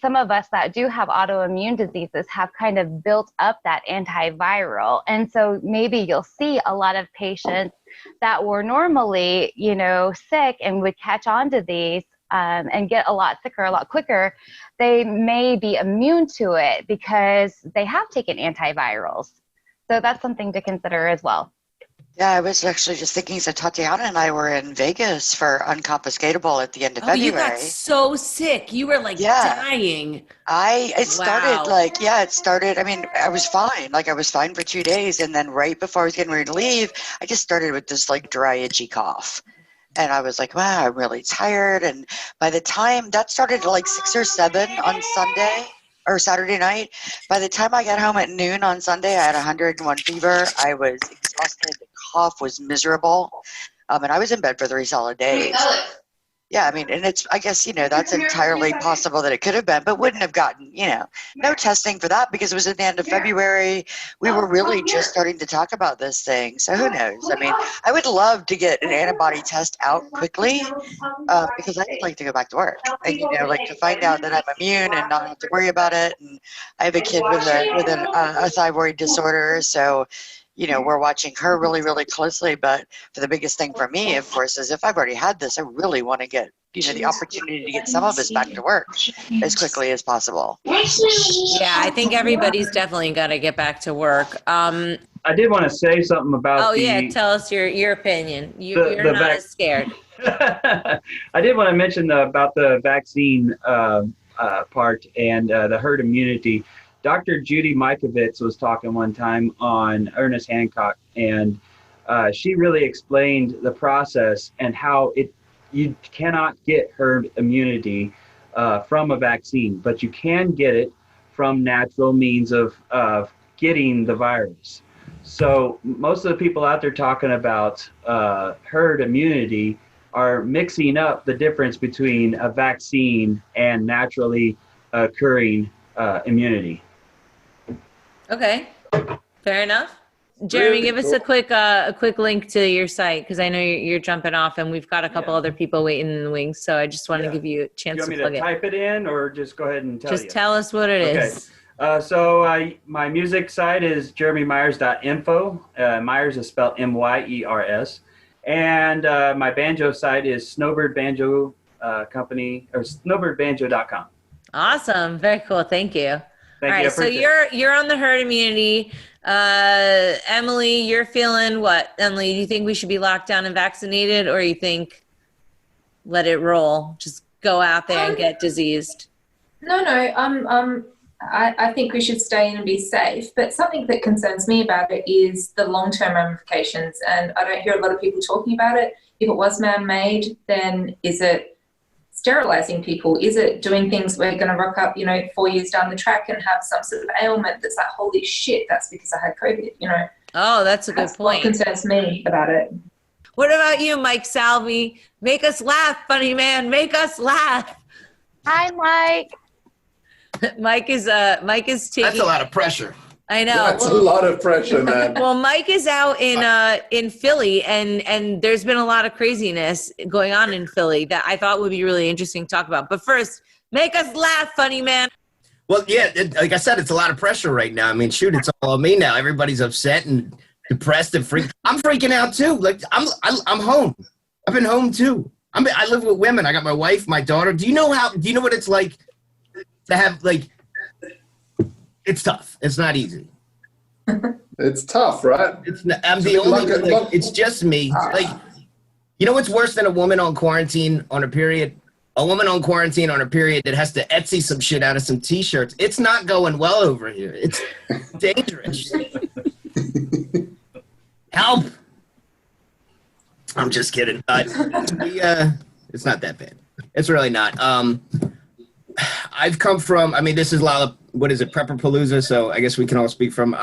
some of us that do have autoimmune diseases have kind of built up that antiviral. And so maybe you'll see a lot of patients that were normally, sick and would catch on to these and get a lot sicker a lot quicker. They may be immune to it because they have taken antivirals. So that's something to consider as well. Yeah, I was actually just thinking, so Tatiana and I were in Vegas for Unconfiscatable at the end of February. You got so sick. You were like dying. It started, I mean, I was fine. Like I was fine for 2 days. And then right before I was getting ready to leave, I just started with this like dry, itchy cough. And I was like, wow, I'm really tired. And by the time that started at like 6 or 7 on Sunday or Saturday night, by the time I got home at noon on Sunday, I had 101 fever. I was exhausted. The cough was miserable. And I was in bed for 3 solid days. Yeah, I mean, and I guess, that's entirely possible that it could have been, but wouldn't have gotten, no testing for that because it was at the end of February. We were really just starting to talk about this thing. So who knows? I mean, I would love to get an antibody test out quickly because I'd like to go back to work and, like to find out that I'm immune and not have to worry about it. And I have a kid with a thyroid disorder. So, we're watching her really, really closely. But for the biggest thing for me, of course, is if I've already had this, I really want to get, the opportunity to get some of us back to work as quickly as possible. Yeah, I think everybody's definitely got to get back to work. I did want to say something about tell us your opinion. You're not as scared. I did want to mention about the vaccine part and the herd immunity. Dr. Judy Mikovits was talking one time on Ernest Hancock, and she really explained the process and how you cannot get herd immunity from a vaccine, but you can get it from natural means of getting the virus. So most of the people out there talking about herd immunity are mixing up the difference between a vaccine and naturally occurring immunity. Okay, fair enough. Jeremy, give us a quick link to your site because I know you're jumping off, and we've got a couple other people waiting in the wings. So I just want to give you a chance to plug it. You want me to type it in, or just go ahead and tell you? Just tell us what it is. So my music site is jeremymyers.info. Myers is spelled Myers, And my banjo site is Snowbird Banjo Company, or snowbirdbanjo.com. Awesome. Very cool. Thank you. Thank All you. right. So you're on the herd immunity. Emily, you're feeling what? Emily, do you think we should be locked down and vaccinated, or you think let it roll? Just go out there and get diseased? No. I think we should stay in and be safe. But something that concerns me about it is the long-term ramifications. And I don't hear a lot of people talking about it. If it was man-made, then is it sterilizing people? Is it doing things we're going to rock up, 4 years down the track and have some sort of ailment that's like, holy shit, that's because I had COVID, Oh, that's a good point. What concerns me about it. What about you, Mike Salvi? Make us laugh, funny man. Make us laugh. Hi, Mike. Mike is taking. That's a lot of pressure. I know. That's a lot of pressure, man. Well, Mike is out in Philly, and there's been a lot of craziness going on in Philly that I thought would be really interesting to talk about. But first, make us laugh, funny man. Well, yeah, like I said, it's a lot of pressure right now. I mean, shoot, it's all on me now. Everybody's upset and depressed and freaked. I'm freaking out too. Like I'm home. I've been home too. I live with women. I got my wife, my daughter. Do you know what it's like to have, like, it's tough. It's not easy. It's tough, right? I'm the only, it's just me. Like, you know what's worse than a woman on quarantine on a period? A woman on quarantine on a period that has to Etsy some shit out of some T-shirts. It's not going well over here. It's dangerous. Help. I'm just kidding. It's not that bad. It's really not. I've come from, this is Prepperpalooza, so I guess we can all speak from,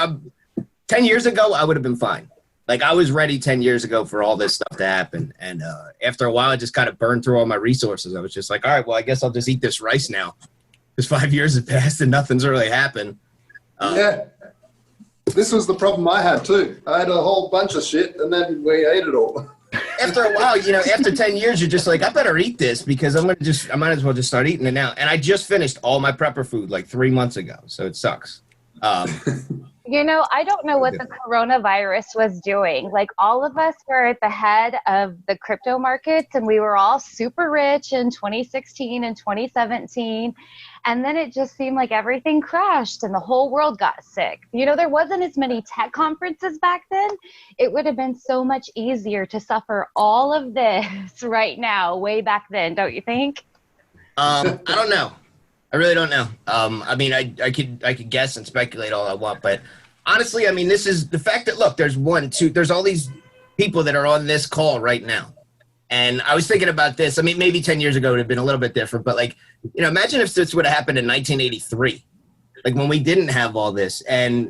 10 years ago, I would have been fine. Like, I was ready 10 years ago for all this stuff to happen. And after a while, I just kind of burned through all my resources. I was just like, all right, well, I guess I'll just eat this rice now. Because 5 years have passed and nothing's really happened. Yeah. This was the problem I had, too. I had a whole bunch of shit, and then we ate it all. After a while, after 10 years, you're just like, I better eat this because I might as well just start eating it now. And I just finished all my prepper food like 3 months ago, so it sucks. I don't know what the coronavirus was doing. Like, all of us were at the head of the crypto markets, and we were all super rich in 2016 and 2017. And then it just seemed like everything crashed and the whole world got sick. There wasn't as many tech conferences back then. It would have been so much easier to suffer all of this right now, way back then, don't you think? I don't know. I really don't know. I could guess and speculate all I want, but honestly, this is the fact that, look, there's all these people that are on this call right now. And I was thinking about this. Maybe 10 years ago it would have been a little bit different, but imagine if this would have happened in 1983, like when we didn't have all this and,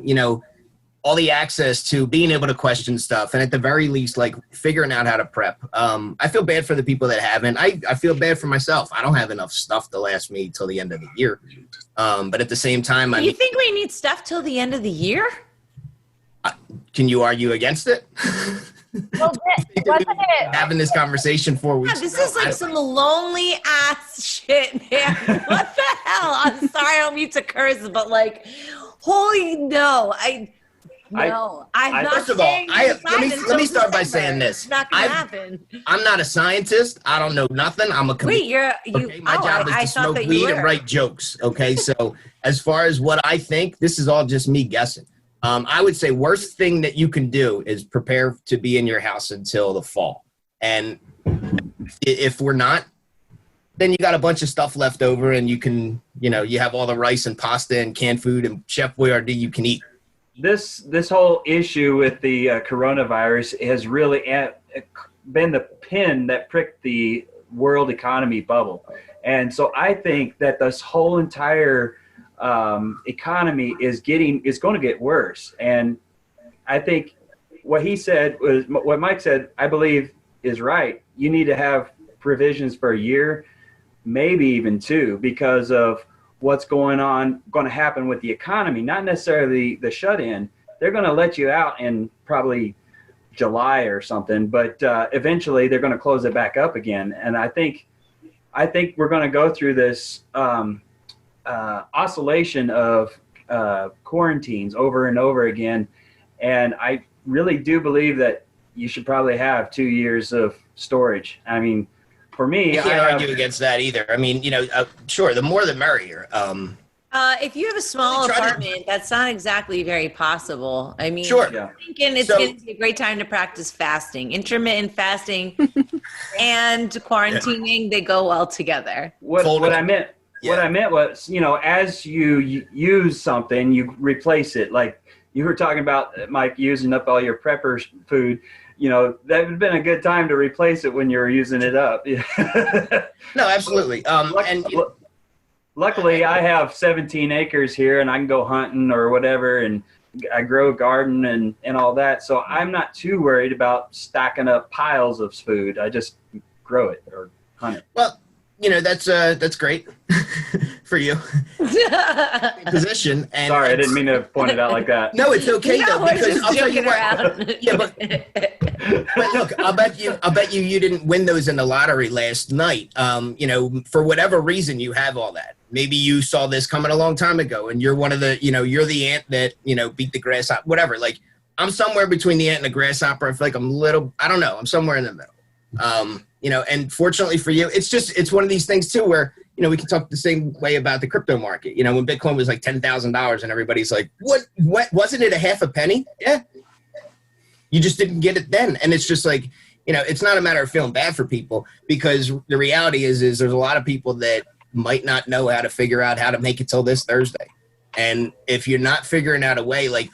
all the access to being able to question stuff. And at the very least, like figuring out how to prep. I feel bad for the people that haven't. I feel bad for myself. I don't have enough stuff to last me till the end of the year. But at the same time, You think we need stuff till the end of the year? Can you argue against it? Well, wasn't it having this conversation 4 weeks? Yeah, this is like some lonely ass shit, man. What the hell? I'm sorry, I don't mean to curse, but like, holy no, First of all, let me start by saying this. It's not gonna happen. I'm not a scientist. I don't know nothing. I'm a comedian. My job is to smoke weed and write jokes. Okay, so as far as what I think, this is all just me guessing. I would say worst thing that you can do is prepare to be in your house until the fall. And if we're not, then you got a bunch of stuff left over and you can, you have all the rice and pasta and canned food and Chef Boyardee you can eat. This whole issue with the coronavirus has really been the pin that pricked the world economy bubble. And so I think that this whole entire economy is going to get worse. And I think what Mike said, I believe is right. You need to have provisions for a year, maybe even 2, because of what's going to happen with the economy, not necessarily the shut-in. They're going to let you out in probably July or something, but eventually they're going to close it back up again. And I think we're going to go through this oscillation of quarantines over and over again. And I really do believe that you should probably have 2 years of storage. I mean, for me, I can't argue against that either. I mean, sure, the more the merrier. If you have a small apartment, that's not exactly very possible. I mean, sure. I'm thinking it's going to be a great time to practice fasting. Intermittent fasting and quarantining, they go well together. What I meant was, as you use something, you replace it. Like you were talking about, Mike, using up all your prepper food. That would have been a good time to replace it when you were using it up. No, absolutely. Luckily, I have 17 acres here, and I can go hunting or whatever, and I grow a garden and all that. So I'm not too worried about stacking up piles of food. I just grow it or hunt it. Well, that's great for you. Position. And sorry, I didn't mean to point it out like that. No, it's okay though, because I'll tell you what. Around. Yeah, but look, I'll bet you didn't win those in the lottery last night. For whatever reason, you have all that. Maybe you saw this coming a long time ago, and you're one of the, you're the ant that beat the grasshopper. Whatever. Like I'm somewhere between the ant and the grasshopper. I feel like I don't know. I'm somewhere in the middle. And fortunately for you, it's one of these things too where, we can talk the same way about the crypto market. When Bitcoin was like $10,000 and everybody's like, what, wasn't it a half a penny? Yeah. You just didn't get it then. And it's just like, it's not a matter of feeling bad for people, because the reality is there's a lot of people that might not know how to figure out how to make it till this Thursday. And if you're not figuring out a way, like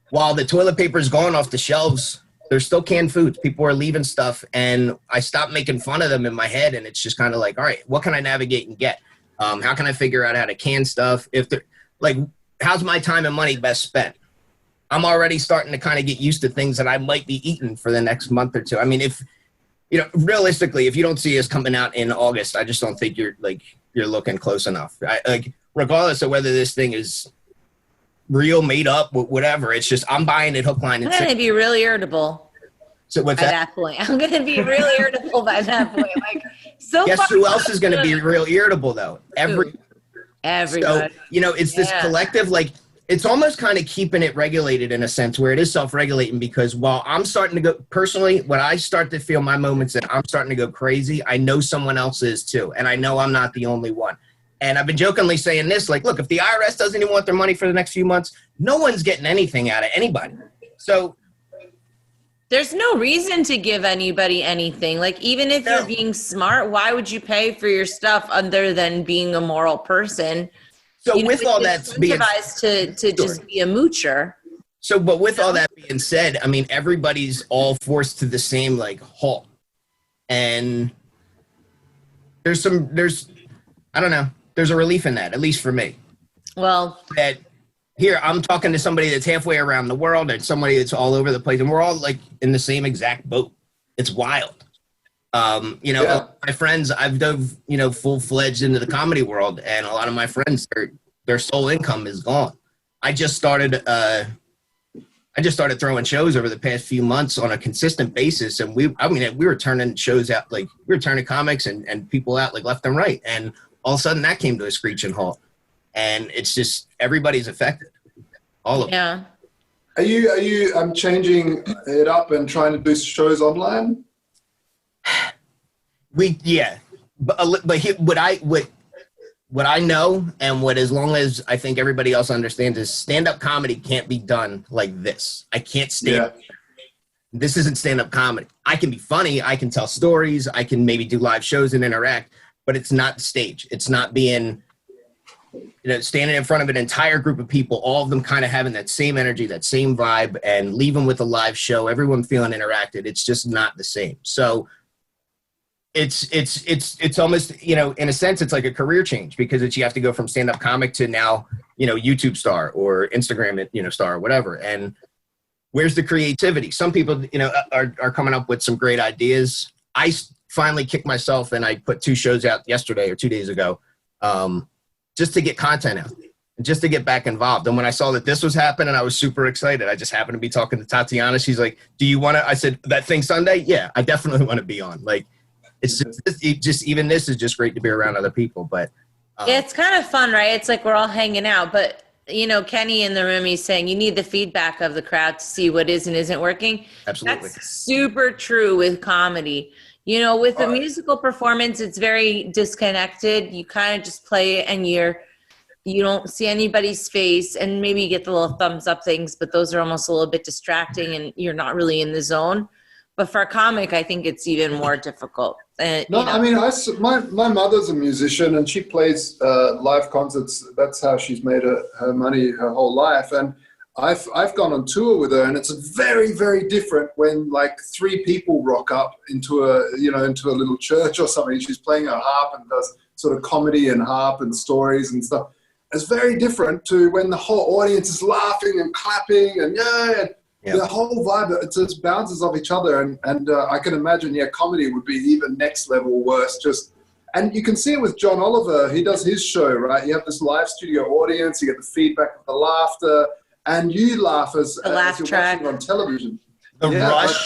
while the toilet paper is gone off the shelves, there's still canned foods. People are leaving stuff, and I stopped making fun of them in my head. And it's just kind of like, all right, what can I navigate and get? How can I figure out how to can stuff? How's my time and money best spent? I'm already starting to kind of get used to things that I might be eating for the next month or two. I mean, realistically, if you don't see us coming out in August, I just don't think you're looking close enough. Regardless of whether this thing is real, made up, whatever. It's just I'm buying it hook, line, and I'm going to be really irritable. So what's by that point? I'm going to be really irritable by that point. Like, guess who else is going to be real irritable though? Everybody. So, it's this collective, like it's almost kind of keeping it regulated in a sense where it is self-regulating, because while I'm starting to go personally, when I start to feel my moments that I'm starting to go crazy, I know someone else is too. And I know I'm not the only one. And I've been jokingly saying this, like, look, if the IRS doesn't even want their money for the next few months, no one's getting anything out of anybody. So there's no reason to give anybody anything. Like, even if you're being smart, why would you pay for your stuff other than being a moral person? So with all that being to just be a moocher. So, but with all that being said, I mean, everybody's all forced to the same like halt. And there's I don't know. There's a relief in that, at least for me. Well, that here I'm talking to somebody that's halfway around the world and somebody that's all over the place, and we're all like in the same exact boat. It's wild. My friends, I've dove, full-fledged into the comedy world, and a lot of my friends, their sole income is gone. I just started throwing shows over the past few months on a consistent basis, and we were turning shows out, like we were turning comics and people out like left and right, and all of a sudden that came to a screeching halt. And it's just everybody's affected, all of them. Are you changing it up and trying to do shows online? What I know, and what as long as I think everybody else understands, is stand-up comedy can't be done like this. I can't stand. This isn't stand-up comedy. I can be funny. I can tell stories. I can maybe do live shows and interact, but it's not the stage. It's not being, standing in front of an entire group of people, all of them kind of having that same energy, that same vibe, and leaving with a live show, everyone feeling interacted. It's just not the same. So it's almost, in a sense, it's like a career change, because you have to go from stand-up comic to now, YouTube star or Instagram, star or whatever. And where's the creativity? Some people, are coming up with some great ideas. I finally kicked myself and I put 2 shows out yesterday or 2 days ago, just to get content out, just to get back involved. And when I saw that this was happening, I was super excited. I just happened to be talking to Tatiana. She's like, do you want to, I said, that thing Sunday? Yeah, I definitely want to be on. Like, it's just even this is just great to be around other people. But it's kind of fun, right? It's like we're all hanging out, but you know, Kenny in the room, he's saying you need the feedback of the crowd to see what is and isn't working. Absolutely. That's super true with comedy. You know, with a musical performance, it's very disconnected. You kind of just play it and you don't see anybody's face, and maybe you get the little thumbs up things, but those are almost a little bit distracting and you're not really in the zone. But for a comic, I think it's even more difficult. I mean, my mother's a musician and she plays live concerts. That's how she's made her money her whole life. And I've gone on tour with her, and it's very, very different when like 3 people rock up into a little church or something. She's playing a harp and does sort of comedy and harp and stories and stuff. It's very different to when the whole audience is laughing and clapping and the whole vibe, it just bounces off each other. And I can imagine, comedy would be even next level worse. And you can see it with John Oliver. He does his show, right? You have this live studio audience, you get the feedback of the laughter, and you laugh as you're watching on television. The rush,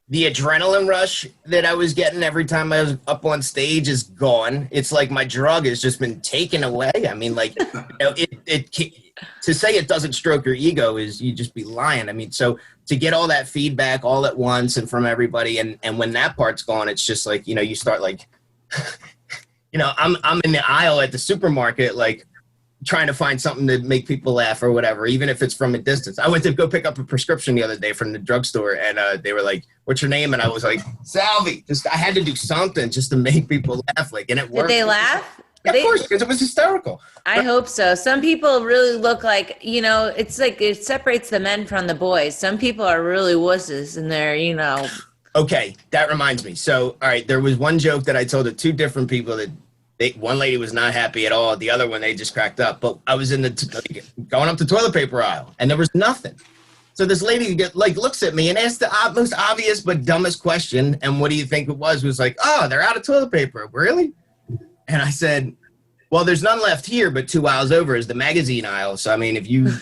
the adrenaline rush that I was getting every time I was up on stage is gone. It's like my drug has just been taken away. I mean, like, to say it doesn't stroke your ego is you just be lying. I mean, so to get all that feedback all at once and from everybody, and when that part's gone, it's just like, you start like, I'm in the aisle at the supermarket, like trying to find something to make people laugh or whatever, even if it's from a distance. I went to go pick up a prescription the other day from the drugstore, and they were like, "What's your name?" And I was like, "Salvi." I had to do something just to make people laugh, and it worked. Did they laugh? Yeah, of course, because it was hysterical. I hope so. Some people really look like, it's like it separates the men from the boys. Some people are really wusses, and they're, Okay, that reminds me. So, all right, there was one joke that I told to 2 different people that one lady was not happy at all. The other one, they just cracked up. But I was in going up the toilet paper aisle, and there was nothing. So this lady looks at me and asks the most obvious but dumbest question. And what do you think it was? Was like, "Oh, they're out of toilet paper. Really?" And I said, "Well, there's none left here, but 2 aisles over is the magazine aisle. So, I mean, if you..." The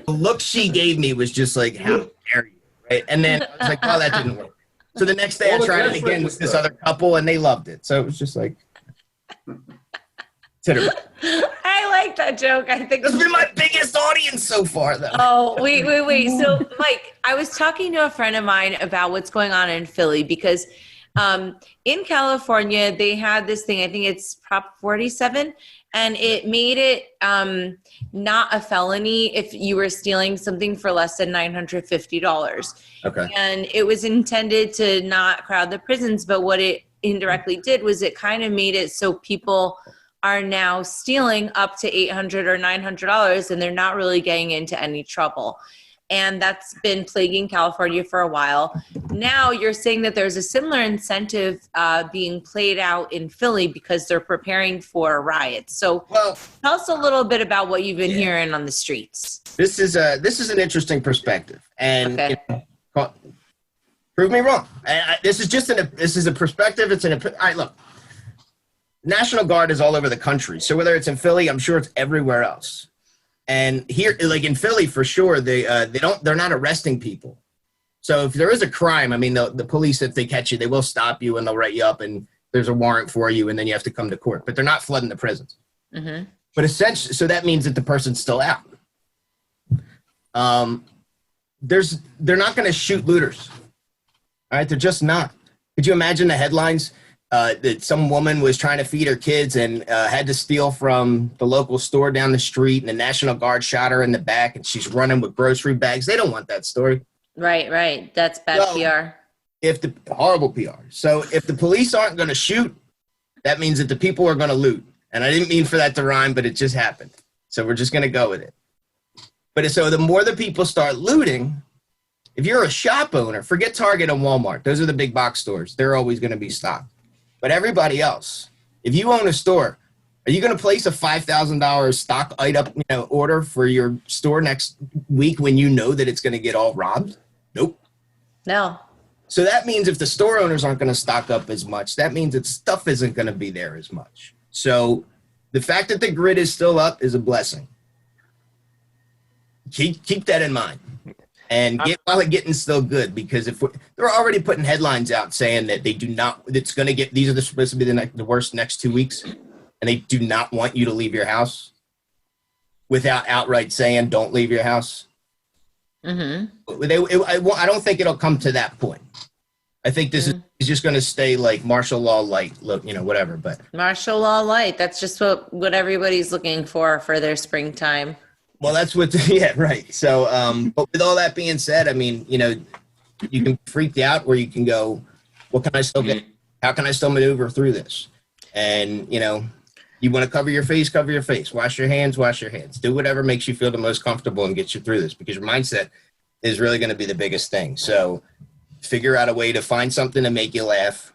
look she gave me was just like, "How dare you?" Right? And then I was like, "Oh, that didn't work." So the next day I tried it again with this other couple, and they loved it. So it was just like... I like that joke. I think it's been my biggest audience so far, though. Oh, wait. So, Mike, I was talking to a friend of mine about what's going on in Philly, because in California, they had this thing, I think it's Prop 47, and it made it not a felony if you were stealing something for less than $950. Okay. And it was intended to not crowd the prisons, but what it indirectly did was it kind of made it so people are now stealing up to $800 or $900, and they're not really getting into any trouble. And that's been plaguing California for a while. Now you're saying that there's a similar incentive being played out in Philly because they're preparing for riots. So tell us a little bit about what you've been hearing on the streets. This is an interesting perspective, and prove me wrong. This is a perspective. All right, look. National Guard is all over the country. So whether it's in Philly, I'm sure it's everywhere else. And here, like in Philly, for sure, they're not arresting people. So if there is a crime, I mean, the police, if they catch you, they will stop you and they'll write you up, and there's a warrant for you, and then you have to come to court. But they're not flooding the prisons. Mm-hmm. But essentially, so that means that the person's still out. They're not going to shoot looters. All right, they're just not. Could you imagine the headlines? That some woman was trying to feed her kids and had to steal from the local store down the street, and the National Guard shot her in the back, and she's running with grocery bags. They don't want that story. Right. That's bad PR. Horrible PR. So if the police aren't going to shoot, that means that the people are going to loot. And I didn't mean for that to rhyme, but it just happened. So we're just going to go with it. But so the more the people start looting, if you're a shop owner, forget Target and Walmart. Those are the big box stores. They're always going to be stocked. But everybody else, if you own a store, are you going to place a $5,000 stock item order for your store next week when you know that it's going to get all robbed? Nope. No. So that means if the store owners aren't going to stock up as much, that means that stuff isn't going to be there as much. So the fact that the grid is still up is a blessing. Keep that in mind. And while getting still good, because if they're already putting headlines out saying that they do not, it's going to get, these are supposed to be the worst next 2 weeks, and they do not want you to leave your house. without outright saying, don't leave your house. Mm-hmm. I don't think it'll come to that point. I think this is just going to stay like martial law light, whatever. But martial law light, that's just what everybody's looking for their springtime. Well, that's what, yeah, right. So, but with all that being said, I mean, you can freak out, or you can go, what can I still get? How can I still maneuver through this? And, you want to cover your face, wash your hands, do whatever makes you feel the most comfortable and gets you through this, because your mindset is really going to be the biggest thing. So figure out a way to find something to make you laugh,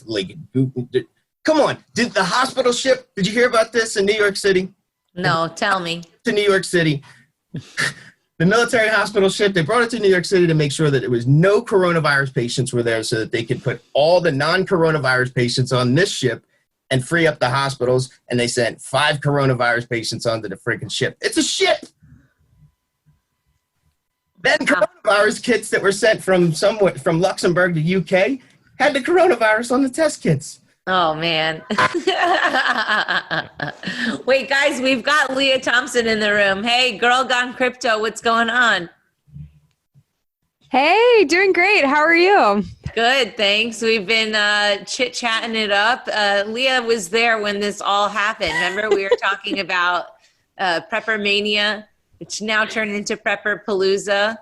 like, come on. Did the hospital ship, did you hear about this in New York City? No, tell me. To New York City. The military hospital ship, they brought it to New York City to make sure that there was no coronavirus patients were there, so that they could put all the non-coronavirus patients on this ship and free up the hospitals. And they sent 5 coronavirus patients onto the freaking ship. It's a ship. Then coronavirus kits that were sent from Luxembourg to UK had the coronavirus on the test kits. Oh, man. Wait, guys, we've got Leah Thompson in the room. Hey, Girl Gone Crypto, what's going on? Hey, doing great. How are you? Good, thanks. We've been chit-chatting it up. Leah was there when this all happened. Remember, we were talking about Prepper Mania, which now turned into Prepperpalooza.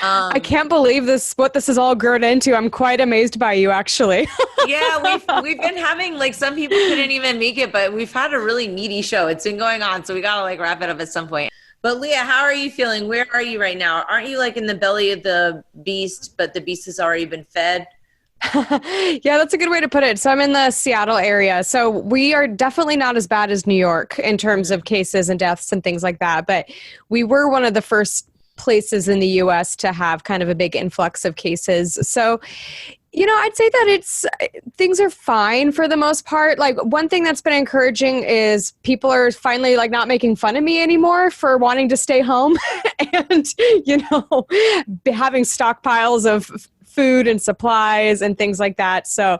I can't believe what this has all grown into. I'm quite amazed by you, actually. Yeah, we've been having, like, some people couldn't even make it, but we've had a really meaty show. It's been going on, so we gotta like wrap it up at some point. But Leah, how are you feeling? Where are you right now? Aren't you like in the belly of the beast, but the beast has already been fed? Yeah, that's a good way to put it. So I'm in the Seattle area. So we are definitely not as bad as New York in terms of cases and deaths and things like that. But we were one of the first places in the US to have kind of a big influx of cases. So, I'd say that things are fine for the most part. Like, one thing that's been encouraging is people are finally like not making fun of me anymore for wanting to stay home and, having stockpiles of food and supplies and things like that. So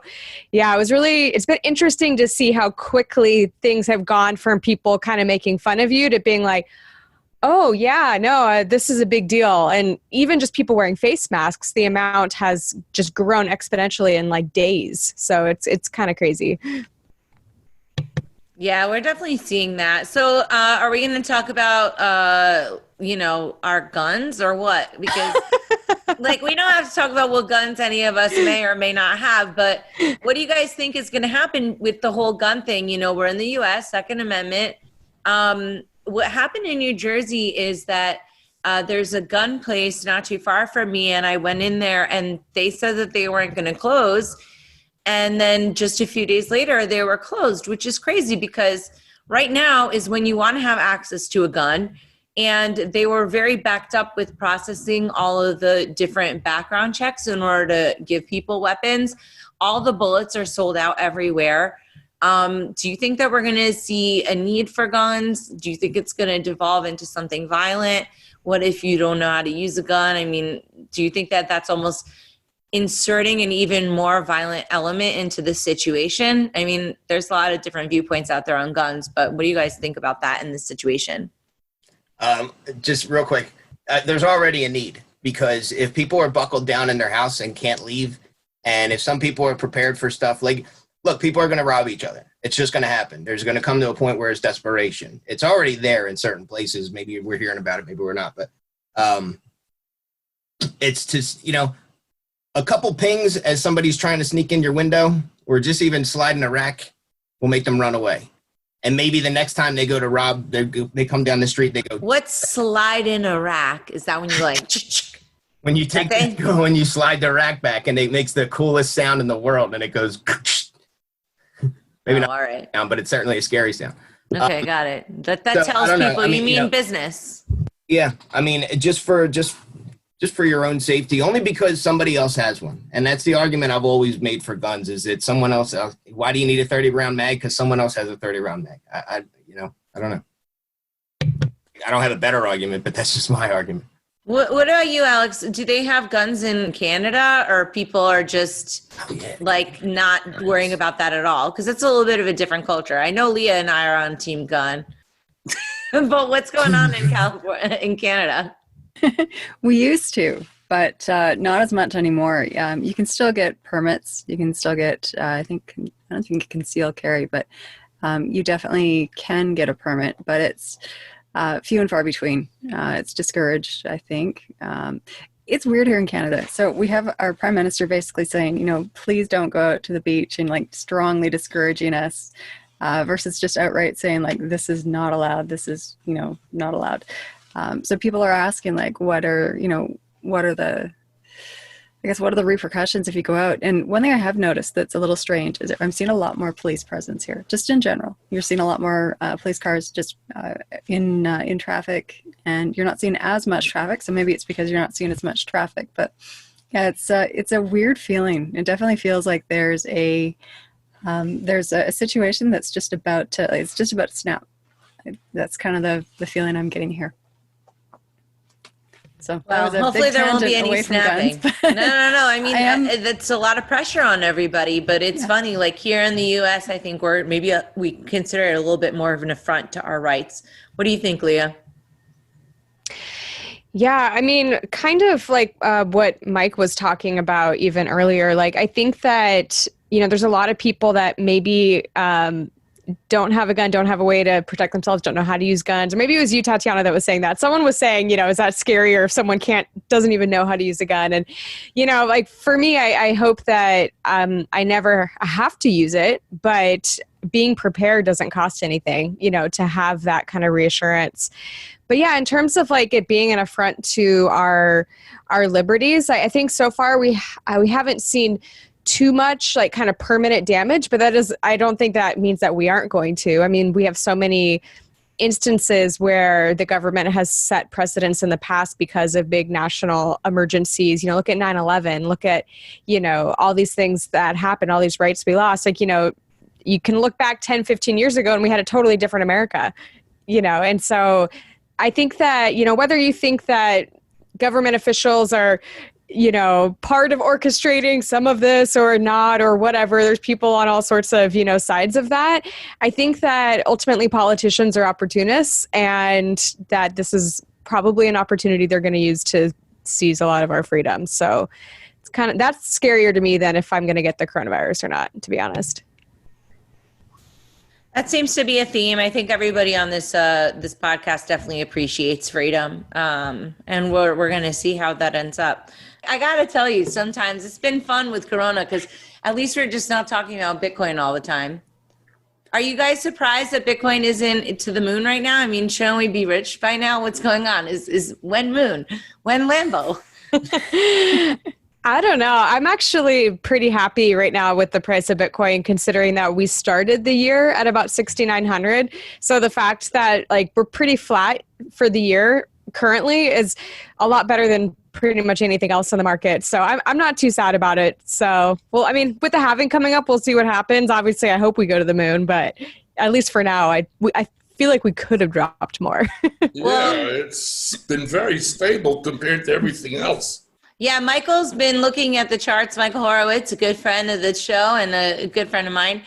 yeah, it's been interesting to see how quickly things have gone from people kind of making fun of you to being like, oh yeah, no, this is a big deal. And even just people wearing face masks, the amount has just grown exponentially in like days. So it's kind of crazy. Yeah, we're definitely seeing that. So are we going to talk about, our guns or what? Because like, we don't have to talk about what guns any of us may or may not have, but what do you guys think is going to happen with the whole gun thing? We're in the US, Second Amendment. What happened in New Jersey is that there's a gun place not too far from me, and I went in there and they said that they weren't going to close. And then just a few days later, they were closed, which is crazy because right now is when you want to have access to a gun. And they were very backed up with processing all of the different background checks in order to give people weapons. All the bullets are sold out everywhere. Do you think that we're going to see a need for guns? Do you think it's going to devolve into something violent? What if you don't know how to use a gun? I mean, do you think that that's almost inserting an even more violent element into the situation? I mean, there's a lot of different viewpoints out there on guns, but what do you guys think about that in this situation? Just real quick, there's already a need, because if people are buckled down in their house and can't leave, and if some people are prepared for stuff, like, look, people are going to rob each other. It's just going to happen. There's going to come to a point where it's desperation. It's already there in certain places. Maybe we're hearing about it, maybe we're not, but it's just, a couple pings as somebody's trying to sneak in your window, or just even sliding a rack, will make them run away. And maybe the next time they go to rob, they come down the street, they go. What's slide in a rack? Is that when you like? When you when you slide the rack back, and it makes the coolest sound in the world, and it goes. Maybe not, all right. Sound, but it's certainly a scary sound. Okay, got it. That so, tells people you mean business. Yeah, I mean, just for your own safety, only because somebody else has one. And that's the argument I've always made for guns, is that someone else, why do you need a 30-round mag? Because someone else has a 30-round mag. I don't know. I don't have a better argument, but that's just my argument. What about you, Alex? Do they have guns in Canada, or people are just like not worrying about that at all? Because it's a little bit of a different culture. I know Leah and I are on team gun. But what's going on in California, in Canada? We used to, but not as much anymore. You can still get permits. You can still get, I don't think concealed carry, but you definitely can get a permit, but it's few and far between. It's discouraged, I think. It's weird here in Canada. So we have our prime minister basically saying, please don't go out to the beach, and like strongly discouraging us, versus just outright saying like, this is not allowed. This is, not allowed. So people are asking like, what are the repercussions if you go out? And one thing I have noticed that's a little strange is I'm seeing a lot more police presence here, just in general. You're seeing a lot more police cars just in traffic, and you're not seeing as much traffic. So maybe it's because you're not seeing as much traffic. But yeah, it's a weird feeling. It definitely feels like there's a situation that's just about to snap. That's kind of the feeling I'm getting here. So well, hopefully there won't be any snapping. No. I mean, that's a lot of pressure on everybody, but it's funny. Like here in the U.S., I think we consider it a little bit more of an affront to our rights. What do you think, Leah? Yeah, I mean, kind of like what Mike was talking about even earlier. Like, I think that, there's a lot of people that maybe don't have a gun, don't have a way to protect themselves, don't know how to use guns. Or maybe it was you, Tatiana, that was saying that. Someone was saying, is that scarier if someone doesn't even know how to use a gun? And, like for me, I hope that I never have to use it, but being prepared doesn't cost anything, to have that kind of reassurance. But yeah, in terms of like it being an affront to our liberties, I think so far we haven't seen too much like kind of permanent damage, but I don't think that means that we aren't going to. I mean, we have so many instances where the government has set precedents in the past because of big national emergencies. Look at 9/11, look at, all these things that happened, all these rights we lost. Like, you can look back 10, 15 years ago and we had a totally different America, and so I think that, whether you think that government officials are, part of orchestrating some of this or not, or whatever. There's people on all sorts of, sides of that. I think that ultimately politicians are opportunists, and that this is probably an opportunity they're going to use to seize a lot of our freedom. So it's that's scarier to me than if I'm going to get the coronavirus or not, to be honest. That seems to be a theme. I think everybody on this podcast definitely appreciates freedom, and we're going to see how that ends up. I got to tell you, sometimes it's been fun with Corona because at least we're just not talking about Bitcoin all the time. Are you guys surprised that Bitcoin isn't to the moon right now? I mean, shouldn't we be rich by now? What's going on? Is when moon? When Lambo? I don't know. I'm actually pretty happy right now with the price of Bitcoin, considering that we started the year at about 6,900. So the fact that like we're pretty flat for the year currently is a lot better than pretty much anything else in the market. So I'm not too sad about it. So, well, I mean, with the halving coming up, we'll see what happens. Obviously, I hope we go to the moon, but at least for now, I feel like we could have dropped more. Yeah, it's been very stable compared to everything else. Yeah, Michael's been looking at the charts. Michael Horowitz, a good friend of the show and a good friend of mine.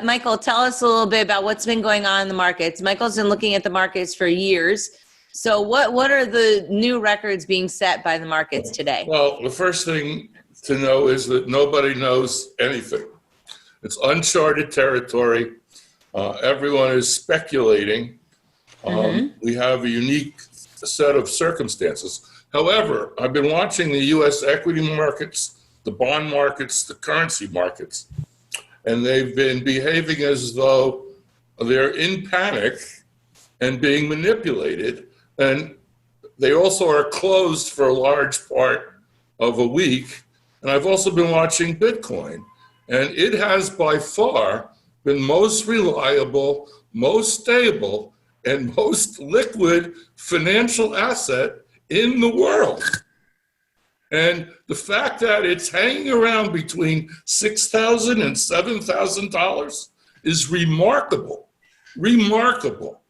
Michael, tell us a little bit about what's been going on in the markets. Michael's been looking at the markets for years. So what are the new records being set by the markets today? Well, the first thing to know is that nobody knows anything. It's uncharted territory. Everyone is speculating. We have a unique set of circumstances. However, I've been watching the U.S. equity markets, the bond markets, the currency markets, and they've been behaving as though they're in panic and being manipulated. And they also are closed for a large part of a week. And I've also been watching Bitcoin. And it has by far been most reliable, most stable, and most liquid financial asset in the world. And the fact that it's hanging around between $6,000 and $7,000 is remarkable. Remarkable.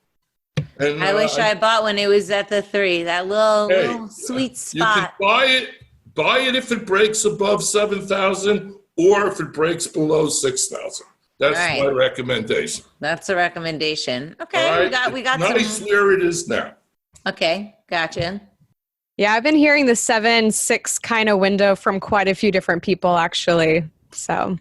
And, I wish I bought when it was at the 3, that little sweet spot. You can buy it if it breaks above 7,000 or if it breaks below 6,000. That's All right. my recommendation. That's a recommendation. Okay, All right? we got nice some. where it is now. Okay, gotcha. Yeah, I've been hearing the 7-6 kind of window from quite a few different people, actually. So,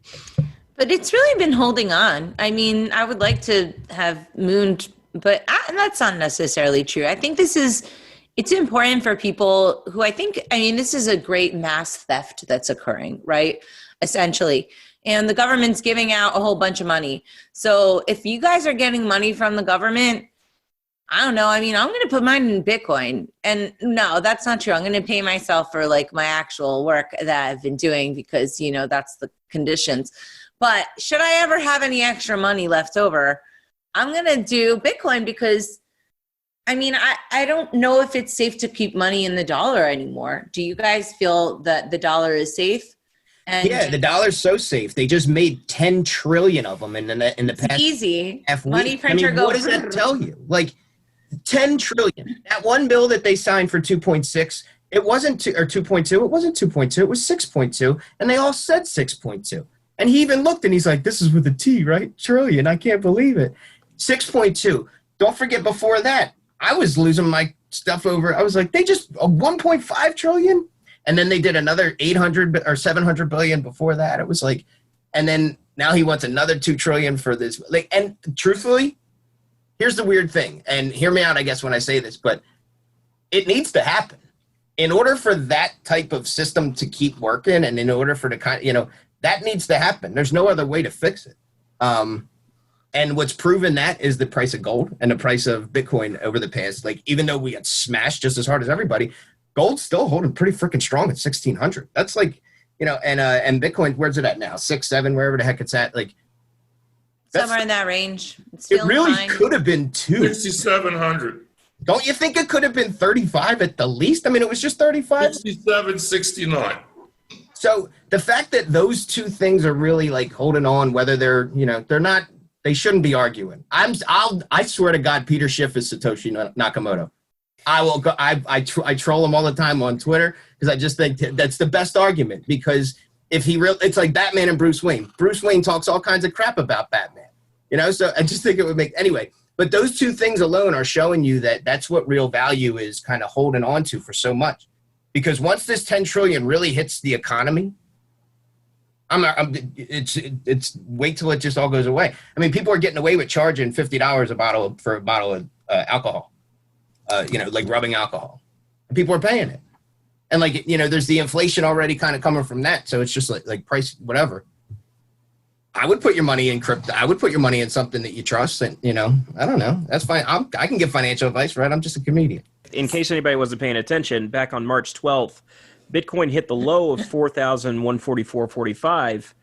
but it's really been holding on. I mean, I would like to have mooned, but that's not necessarily true. I think it's important for people who this is a great mass theft that's occurring, right? Essentially. And the government's giving out a whole bunch of money. So if you guys are getting money from the government, I don't know. I mean, I'm going to put mine in Bitcoin. And no, that's not true. I'm going to pay myself for like my actual work that I've been doing because, that's the conditions. But should I ever have any extra money left over, I'm going to do Bitcoin because I don't know if it's safe to keep money in the dollar anymore. Do you guys feel that the dollar is safe? And yeah, the dollar's so safe. They just made 10 trillion of them in the past. Easy. F Money week. printer goes. What does that tell you? Like 10 trillion. That one bill that they signed for 2.6, it wasn't 2.2. It wasn't 2.2. It was 6.2, and they all said 6.2. And he even looked and he's like, "This is with a T, right? Trillion. I can't believe it." 6.2. Don't forget before that, I was losing my stuff over. I was like, they just 1.5 trillion. And then they did another 800 or 700 billion before that. It was like, and then now he wants another 2 trillion for this. Like, and truthfully, here's the weird thing. And hear me out, I guess, when I say this, but it needs to happen. In order for that type of system to keep working, and in order for the that needs to happen. There's no other way to fix it. And what's proven that is the price of gold and the price of Bitcoin over the past, like, even though we got smashed just as hard as everybody, gold's still holding pretty freaking strong at 1,600. That's like, and Bitcoin, where's it at now? 6, 7, wherever the heck it's at. Like, somewhere in that range. It really could have been 6,700. Don't you think it could have been 35 at the least? I mean, it was just 35. 67, 69. So the fact that those two things are really like holding on, whether they're, they're not, they shouldn't be arguing. I swear to God, Peter Schiff is Satoshi Nakamoto. I will go. I troll him all the time on Twitter because I just think that's the best argument. Because if it's like Batman and Bruce Wayne. Bruce Wayne talks all kinds of crap about Batman, So I just think it would make anyway. But those two things alone are showing you that that's what real value is kind of holding on to for so much. Because once this 10 trillion really hits the economy, it's wait till it just all goes away. I mean, people are getting away with charging $50 for a bottle of alcohol. Like rubbing alcohol. And people are paying it. And there's the inflation already kind of coming from that. So it's just like price, whatever. I would put your money in crypto. I would put your money in something that you trust. And, I don't know. That's fine. I can give financial advice, right? I'm just a comedian. In case anybody wasn't paying attention, back on March 12th, Bitcoin hit the low of 4,144.45.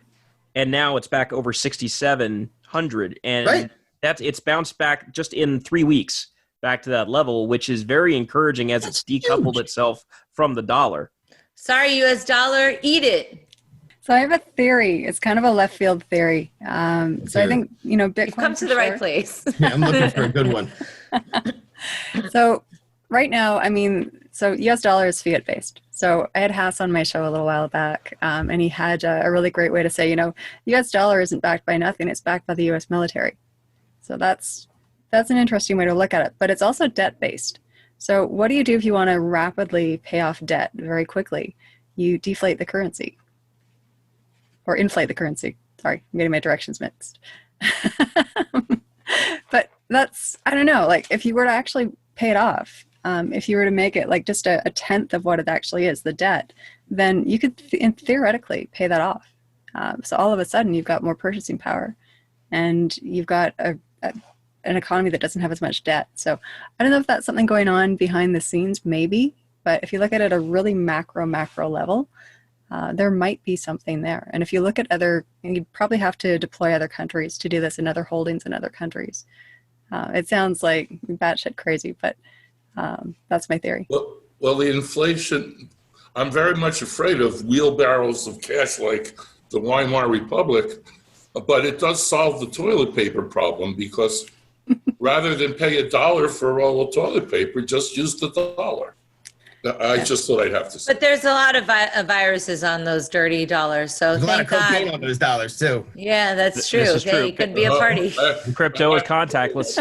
And now it's back over 6,700. And right. It's bounced back just in 3 weeks. Back to that level, which is very encouraging as it's decoupled itself from the dollar. Sorry, US dollar, eat it. So I have a theory. It's kind of a left field theory. So I think, Bitcoin. You've come to the right place. Yeah, I'm looking for a good one. So right now, so US dollar is fiat based. So I had Haas on my show a little while back, and he had a really great way to say, US dollar isn't backed by nothing. It's backed by the US military. So that's an interesting way to look at it, but it's also debt-based. So what do you do if you want to rapidly pay off debt very quickly? You deflate the currency. Or inflate the currency. Sorry, I'm getting my directions mixed. But that's, I don't know, like if you were to actually pay it off, if you were to make it like just a tenth of what it actually is, the debt, then you could theoretically pay that off. So all of a sudden you've got more purchasing power and you've got an economy that doesn't have as much debt. So I don't know if that's something going on behind the scenes, maybe, but if you look at it at a really macro level, there might be something there. And if you look at you probably have to deploy other countries to do this and other holdings in other countries. It sounds like batshit crazy, but that's my theory. Well, the inflation, I'm very much afraid of wheelbarrows of cash like the Weimar Republic, but it does solve the toilet paper problem because rather than pay $1 for a roll of toilet paper, just use the dollar. I just thought I'd have to say. But there's a lot of viruses on those dirty dollars, so There's a lot of thank cocaine God. on those dollars too. Yeah, that's true. This is true. It could be a party. Crypto is contactless.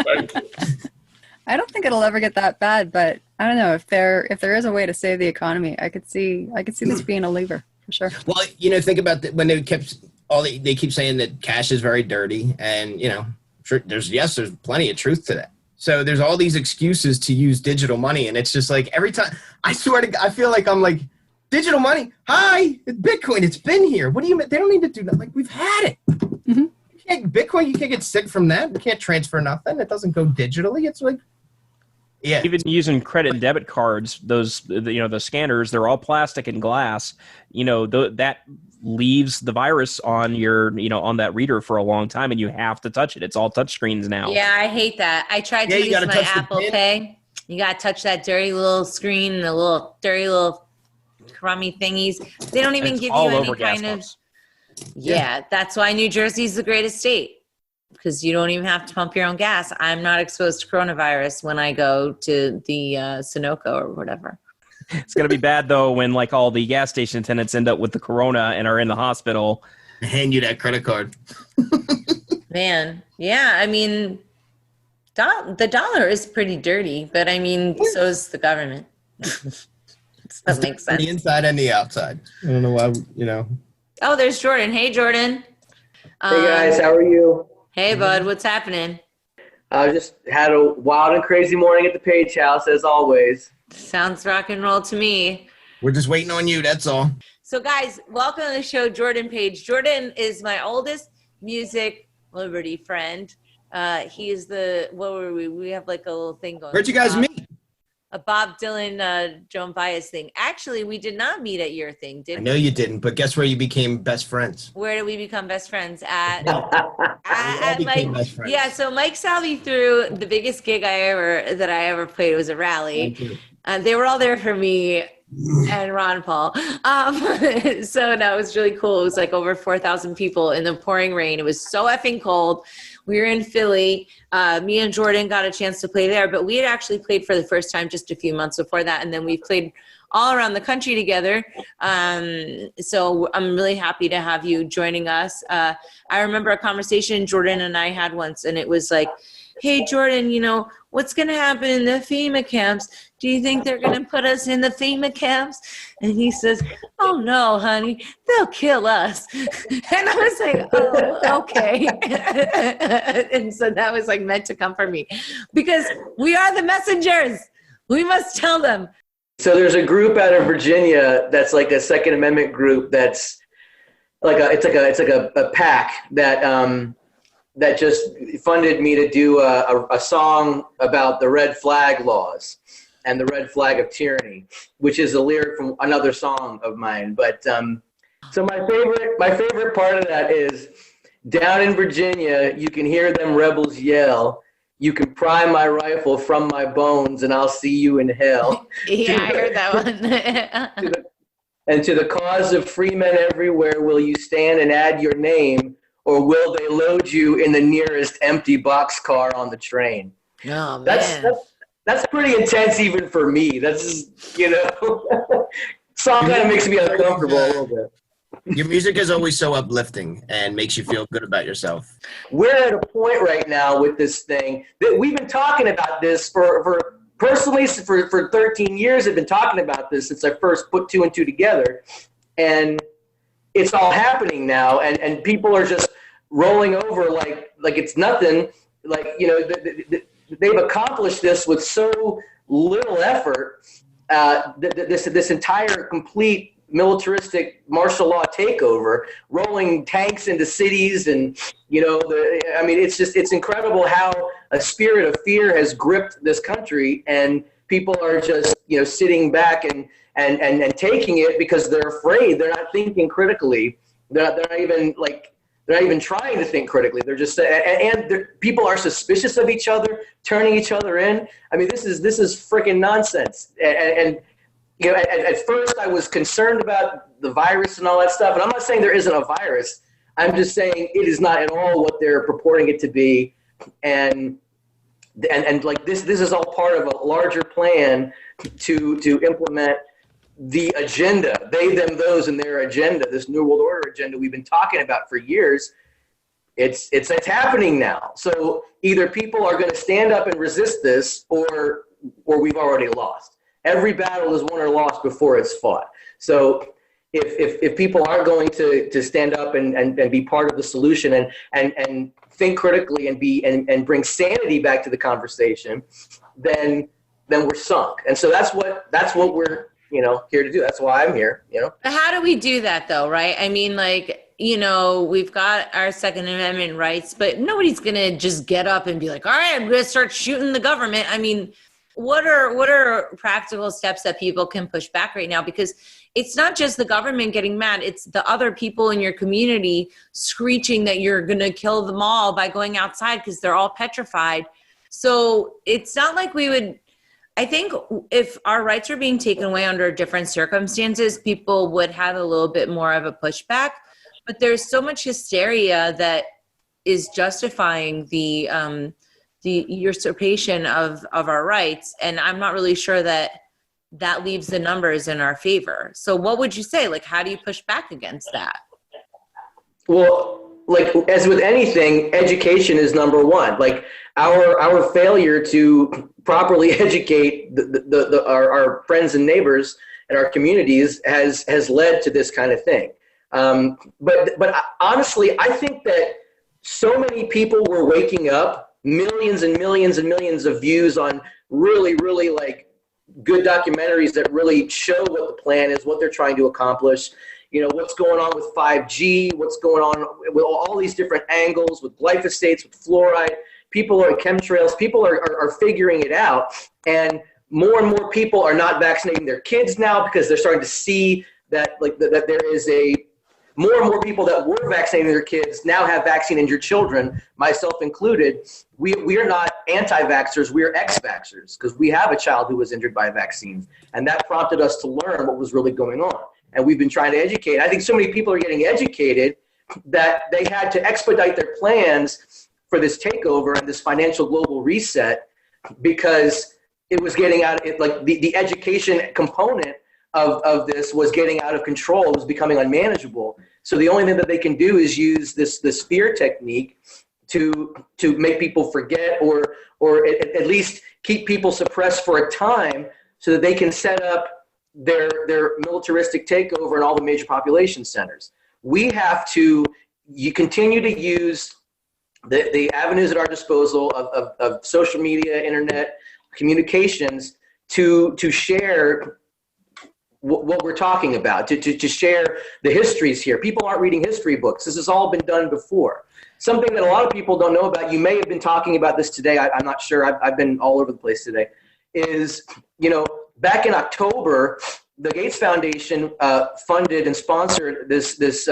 I don't think it'll ever get that bad, but I don't know if there is a way to save the economy. I could see this being a lever for sure. Well, think about when they they keep saying that cash is very dirty, and there's plenty of truth to that. So there's all these excuses to use digital money, and it's just like every time I feel like I'm like, digital money. Hi, it's Bitcoin. It's been here. What do you mean? They don't need to do that. Like, we've had it. Mm-hmm. Bitcoin, you can't get sick from that. You can't transfer nothing. It doesn't go digitally. It's like, yeah. Even using credit and debit cards, the scanners, they're all plastic and glass. That leaves the virus on on that reader for a long time, and you have to touch it. It's all touch screens now. Yeah, I hate that. I tried to use my Apple Pay. You got to touch that dirty little screen, the little dirty little crummy thingies. They don't even give you any kind of. Yeah, that's why New Jersey's the greatest state, because you don't even have to pump your own gas. I'm not exposed to coronavirus when I go to the Sunoco or whatever. It's going to be bad, though, when all the gas station attendants end up with the corona and are in the hospital. Hand you that credit card. Man, yeah, I mean, the dollar is pretty dirty, but I mean, so is the government. That makes sense. The inside and the outside. I don't know why, Oh, there's Jordan. Hey, Jordan. Hey, guys. How are you? Hey, bud. What's happening? I just had a wild and crazy morning at the Page House, as always. Sounds rock and roll to me. We're just waiting on you. That's all. So, guys, welcome to the show, Jordan Page. Jordan is my oldest music Liberty friend. He is what were we? We have like a little thing going. Where'd you guys meet? A Bob Dylan, Joan Baez thing. Actually, we did not meet at your thing, did we? I know you didn't, but guess where you became best friends? Where did we become best friends? At became best friends. Yeah, so Mike Salvi threw the biggest gig that I ever played. It was a rally. They were all there for me and Ron Paul. So no, it was really cool. It was like over 4,000 people in the pouring rain. It was so effing cold. We were in Philly. Me and Jordan got a chance to play there, but we had actually played for the first time just a few months before that. And then we played all around the country together. So I'm really happy to have you joining us. I remember a conversation Jordan and I had once, and it was like, hey, Jordan, what's going to happen in the FEMA camps? Do you think they're going to put us in the FEMA camps? And he says, oh, no, honey, they'll kill us. And I was like, oh, okay. And so that was like meant to come from me, because we are the messengers. We must tell them. So there's a group out of Virginia that's like a Second Amendment group that's like it's like a PAC that just funded me to do a song about the red flag laws and the red flag of tyranny, which is a lyric from another song of mine. But so my favorite part of that is, down in Virginia, you can hear them rebels yell, you can pry my rifle from my bones and I'll see you in hell. Yeah, I heard that one. And to the cause of free men everywhere, will you stand and add your name, or will they load you in the nearest empty boxcar on the train? Oh, man. That's pretty intense even for me. That's just, song kind of makes me uncomfortable a little bit. Your music is always so uplifting and makes you feel good about yourself. We're at a point right now with this thing that we've been talking about this for 13 years. I've been talking about this since I first put two and two together. And it's all happening now, and people are just rolling over like it's nothing. They've accomplished this with so little effort. This entire complete militaristic martial law takeover, rolling tanks into cities, and it's incredible how a spirit of fear has gripped this country, and people are just sitting back and taking it because they're afraid. They're not thinking critically. They're not even trying to think critically. They're just people are suspicious of each other, turning each other in. I mean, this is freaking nonsense. At first I was concerned about the virus and all that stuff, and I'm not saying there isn't a virus. I'm just saying it is not at all what they're purporting it to be. And and like this is all part of a larger plan to implement the agenda, they, them, those, and their agenda, this New World Order agenda we've been talking about for years. It's happening now. So either people are going to stand up and resist this, or we've already lost. Every battle is won or lost before it's fought. So if people aren't going to stand up and be part of the solution and think critically and bring sanity back to the conversation, then we're sunk. And so that's what we're here to do. That's why I'm here. But how do we do that though, right? I mean, like, we've got our Second Amendment rights, but nobody's going to just get up and be like, all right, I'm going to start shooting the government. I mean, what are practical steps that people can push back right now? Because it's not just the government getting mad. It's the other people in your community screeching that you're going to kill them all by going outside because they're all petrified. So it's not like I think if our rights are being taken away under different circumstances, people would have a little bit more of a pushback. But there's so much hysteria that is justifying the usurpation of our rights. And I'm not really sure that leaves the numbers in our favor. So what would you say? Like, how do you push back against that? Well, like as with anything, education is number one. Like our failure to properly educate our friends and neighbors and our communities has led to this kind of thing. But honestly, I think that so many people were waking up, millions and millions and millions of views on really, really like good documentaries that really show what the plan is, what they're trying to accomplish, what's going on with 5G, what's going on with all these different angles, with glyphosates, with fluoride. People are chemtrails. People are figuring it out. And more people are not vaccinating their kids now because they're starting to see that that there is more and more people that were vaccinating their kids now have vaccine-injured children, myself included. We are not anti-vaxxers, we are ex-vaxxers because we have a child who was injured by a vaccine. And that prompted us to learn what was really going on. And we've been trying to educate. I think so many people are getting educated that they had to expedite their plans for this takeover and this financial global reset because it was getting out, the education component of this was getting out of control. It was becoming unmanageable. So the only thing that they can do is use this fear technique to make people forget or at least keep people suppressed for a time so that they can set up their militaristic takeover in all the major population centers. We have to continue to use the avenues at our disposal of social media, internet, communications to share what we're talking about, to share the histories here. People aren't reading history books. This has all been done before. Something that a lot of people don't know about, you may have been talking about this today, I'm not sure, I've been all over the place today, is, back in October, the Gates Foundation funded and sponsored this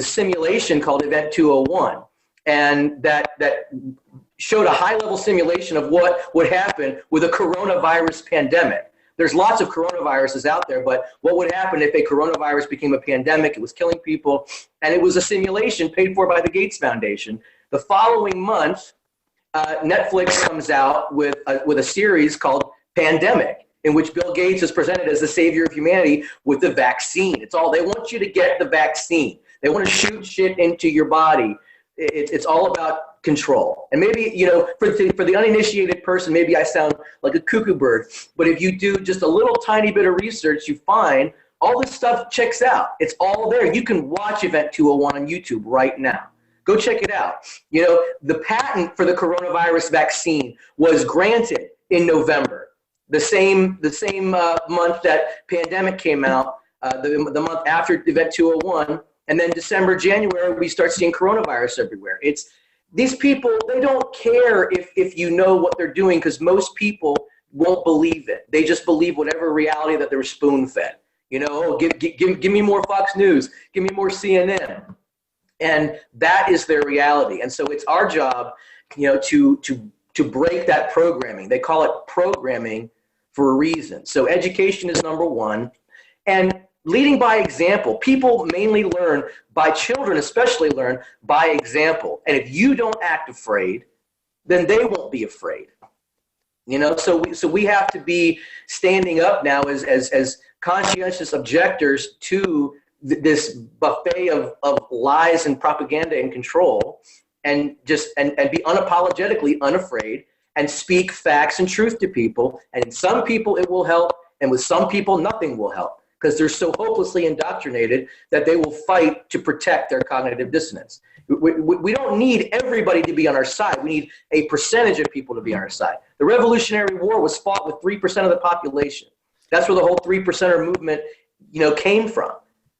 simulation called Event 201. And that showed a high-level simulation of what would happen with a coronavirus pandemic. There's lots of coronaviruses out there, but what would happen if a coronavirus became a pandemic? It was killing people, and it was a simulation paid for by the Gates Foundation. The following month, Netflix comes out with a series called Pandemic, in which Bill Gates is presented as the savior of humanity with the vaccine. It's all, they want you to get the vaccine. They want to shoot shit into your body. It's all about control. And maybe, for the uninitiated person, maybe I sound like a cuckoo bird, but if you do just a little tiny bit of research, you find all this stuff checks out. It's all there. You can watch Event 201 on YouTube right now. Go check it out. The patent for the coronavirus vaccine was granted in November, the same month that Pandemic came out, the month after Event 201. And then December, January, we start seeing coronavirus everywhere. These people, they don't care if you know what they're doing because most people won't believe it. They just believe whatever reality that they're spoon-fed. Give me more Fox News. Give me more CNN. And that is their reality. And so it's our job, to break that programming. They call it programming for a reason. So education is number one. And leading by example. People mainly learn children especially learn by example. And if you don't act afraid, then they won't be afraid. You know, so we have to be standing up now as conscientious objectors to this buffet of lies and propaganda and control, and be unapologetically unafraid and speak facts and truth to people. And in some people it will help, and with some people nothing will help, because they're so hopelessly indoctrinated that they will fight to protect their cognitive dissonance. We don't need everybody to be on our side. We need a percentage of people to be on our side. The Revolutionary War was fought with 3% of the population. That's where the whole 3%er movement, came from,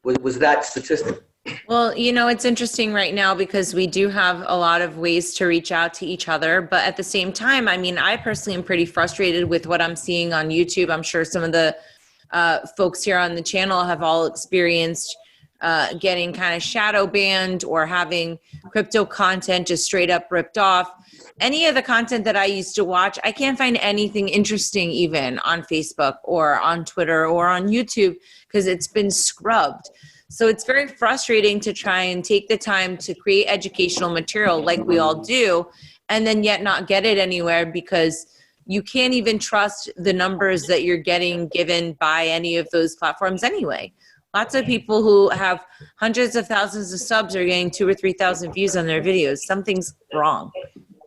was that statistic. Well, it's interesting right now because we do have a lot of ways to reach out to each other. But at the same time, I mean, I personally am pretty frustrated with what I'm seeing on YouTube. I'm sure some of the folks here on the channel have all experienced getting kind of shadow banned or having crypto content just straight up ripped off. Any of the content that I used to watch, I can't find anything interesting even on Facebook or on Twitter or on YouTube because it's been scrubbed. So it's very frustrating to try and take the time to create educational material like we all do, and then yet not get it anywhere because you can't even trust the numbers that you're getting given by any of those platforms anyway. Lots of people who have hundreds of thousands of subs are getting 2,000 or 3,000 views on their videos. Something's wrong.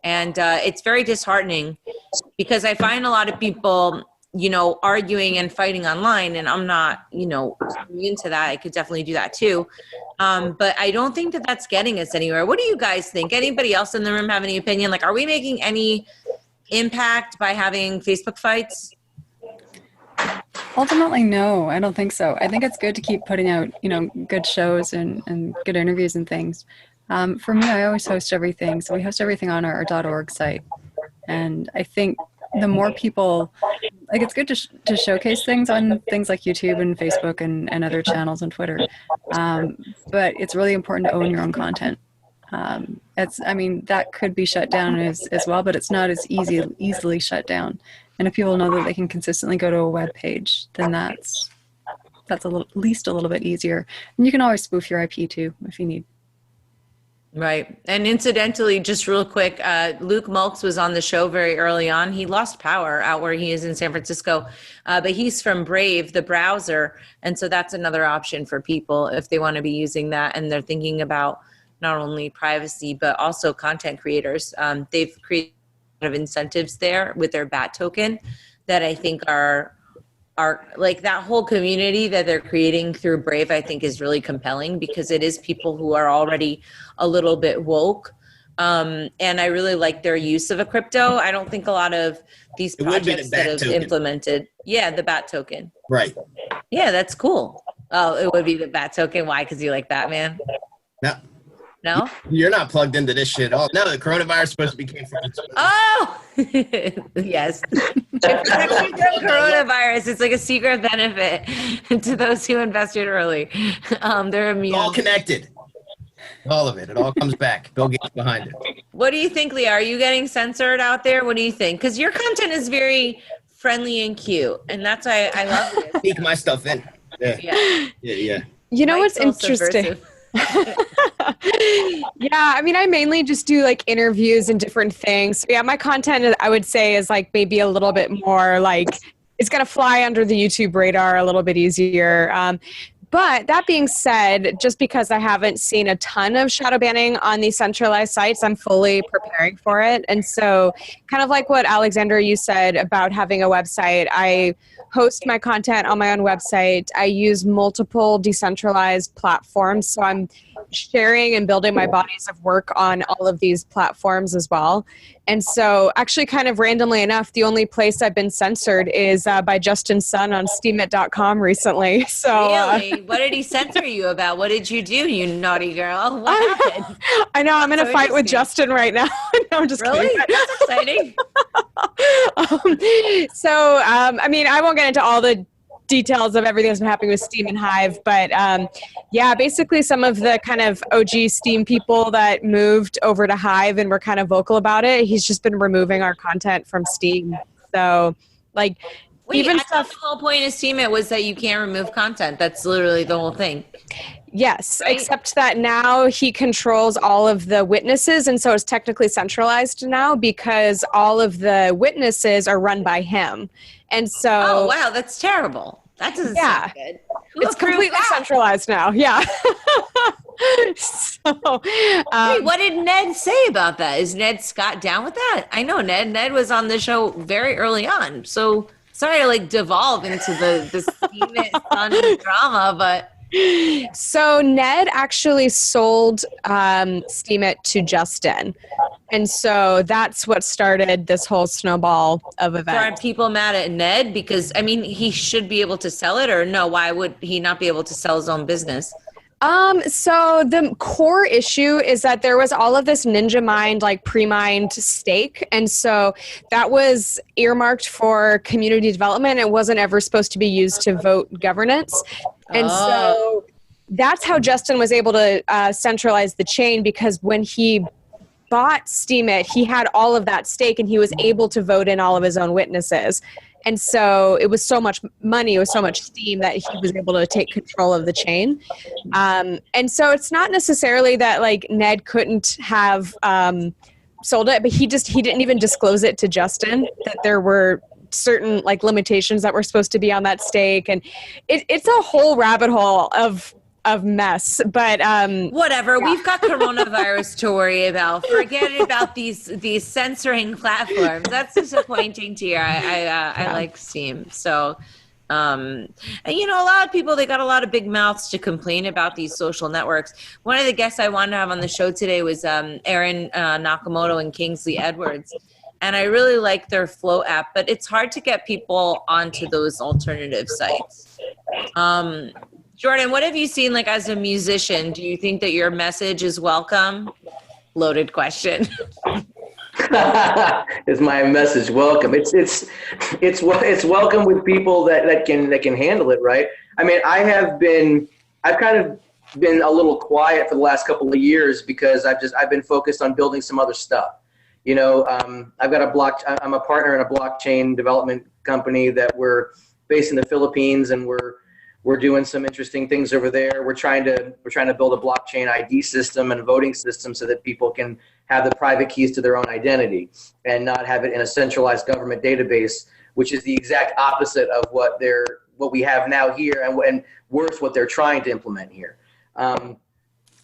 And it's very disheartening because I find a lot of people, arguing and fighting online, and I'm not, into that. I could definitely do that too. But I don't think that that's getting us anywhere. What do you guys think? Anybody else in the room have any opinion? Like, are we making any impact by having Facebook fights? Ultimately, no, I don't think so. I think it's good to keep putting out, good shows and good interviews and things. For me, I always host everything. So we host everything on our .org site. And I think the more people, it's good to showcase things on things like YouTube and Facebook and other channels and Twitter. But it's really important to own your own content. That could be shut down as well, but it's not as easily shut down. And if people know that they can consistently go to a web page, then that's at least a little bit easier. And you can always spoof your IP too if you need. Right. And incidentally, just real quick, Luke Mulks was on the show very early on. He lost power out where he is in San Francisco, but he's from Brave, the browser. And so that's another option for people if they want to be using that and they're thinking about not only privacy, but also content creators. They've created a lot of incentives there with their BAT token that I think are like that whole community that they're creating through Brave, I think is really compelling because it is people who are already a little bit woke. And I really like their use of a crypto. I don't think a lot of these projects that have implemented. Yeah, the BAT token. Right. Yeah, that's cool. Oh, it would be the BAT token. Why? Because you like Batman? No? You're not plugged into this shit at all. No, the coronavirus is supposed to be came from. Oh! Yes. Protection from coronavirus. It's like a secret benefit to those who invested early. They're immune. All connected. All of it. It all comes back. Bill Gates behind it. What do you think, Leah? Are you getting censored out there? What do you think? Because your content is very friendly and cute. And that's why I love it. Sneak my stuff in. Yeah. You know what's interesting? Yeah, I mainly just do like interviews and different things. So yeah, my content I would say is like maybe a little bit more like it's going to fly under the YouTube radar a little bit easier. But that being said, just because I haven't seen a ton of shadow banning on these centralized sites, I'm fully preparing for it. And so kind of like what Alexandra, you said about having a website, I host my content on my own website. I use multiple decentralized platforms. So I'm sharing and building my bodies of work on all of these platforms as well. And so actually kind of randomly enough, the only place I've been censored is by Justin Sun on steemit.com recently. So really? What did he censor you about? What did you do, you naughty girl? What happened? I know, I'm in a fight with Justin right now. No, I'm just really kidding. That's exciting. I won't get into all the details of everything that's been happening with Steem and Hive, but basically some of the kind of OG Steem people that moved over to Hive and were kind of vocal about it, he's just been removing our content from Steem. So like Wait, I thought the whole point of Steemit was that you can't remove content. That's literally the whole thing. Yes, right? except that now he controls all of the witnesses, and so it's technically centralized now because all of the witnesses are run by him. And so, oh wow, that's terrible. That doesn't sound good. Who it's approved completely that? centralized now. Yeah. So, Wait, what did Ned say about that? Is Ned Scott down with that? I know Ned. Ned was on the show very early on. So sorry to like devolve into the Steemit son drama, but so Ned actually sold Steemit to Justin. And so that's what started this whole snowball of so events. are people mad at Ned? Because I mean, he should be able to sell it, or no? Why would he not be able to sell his own business? So the core issue is that there was all of this Ninja Mind, like pre-mined stake. And so that was earmarked for community development. It wasn't ever supposed to be used to vote governance. And so that's how Justin was able to centralize the chain, because when he bought Steemit, he had all of that stake and he was able to vote in all of his own witnesses. And so it was so much money, it was so much steam that he was able to take control of the chain. And so it's not necessarily that like Ned couldn't have sold it, but he didn't even disclose it to Justin that there were certain like limitations that were supposed to be on that stake. And it's a whole rabbit hole of mess, but whatever. We've got coronavirus to worry about. Forget about these censoring platforms. That's disappointing to hear. I like Steam. So, and you know, a lot of people, they got a lot of big mouths to complain about these social networks. One of the guests I wanted to have on the show today was Aaron Nakamoto and Kingsley Edwards. And I really like their Flow app, but it's hard to get people onto those alternative sites. Jordan, what have you seen like as a musician? Do you think that your message is welcome? Loaded question. Is my message welcome? It's welcome with people that can handle it, right? I mean, I've kind of been a little quiet for the last couple of years because I've been focused on building some other stuff. You know, I'm a partner in a blockchain development company that we're based in the Philippines, and we're doing some interesting things over there. We're trying to build a blockchain ID system and a voting system so that people can have the private keys to their own identity and not have it in a centralized government database, which is the exact opposite of what we have now here, and worse, what they're trying to implement here.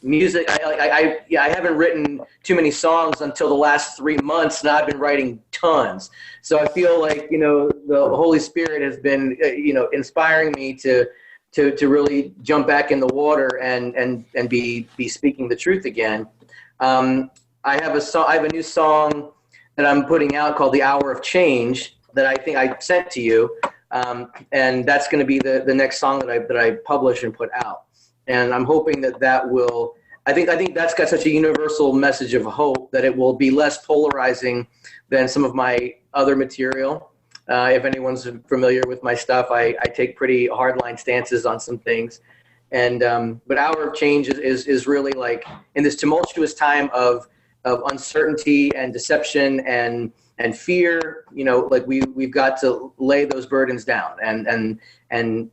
Music, I haven't written too many songs until the last 3 months, and I've been writing tons. So I feel like, you know, the Holy Spirit has been, you know, inspiring me to really jump back in the water and be speaking the truth again. I have a new song that I'm putting out called The Hour of Change that I think I sent to you. And that's going to be the next song that I publish and put out. And I'm hoping that will, I think that's got such a universal message of hope that it will be less polarizing than some of my other material. If anyone's familiar with my stuff, I take pretty hardline stances on some things. And but Hour of Change is really like in this tumultuous time of uncertainty and deception and fear, you know, like we've got to lay those burdens down and you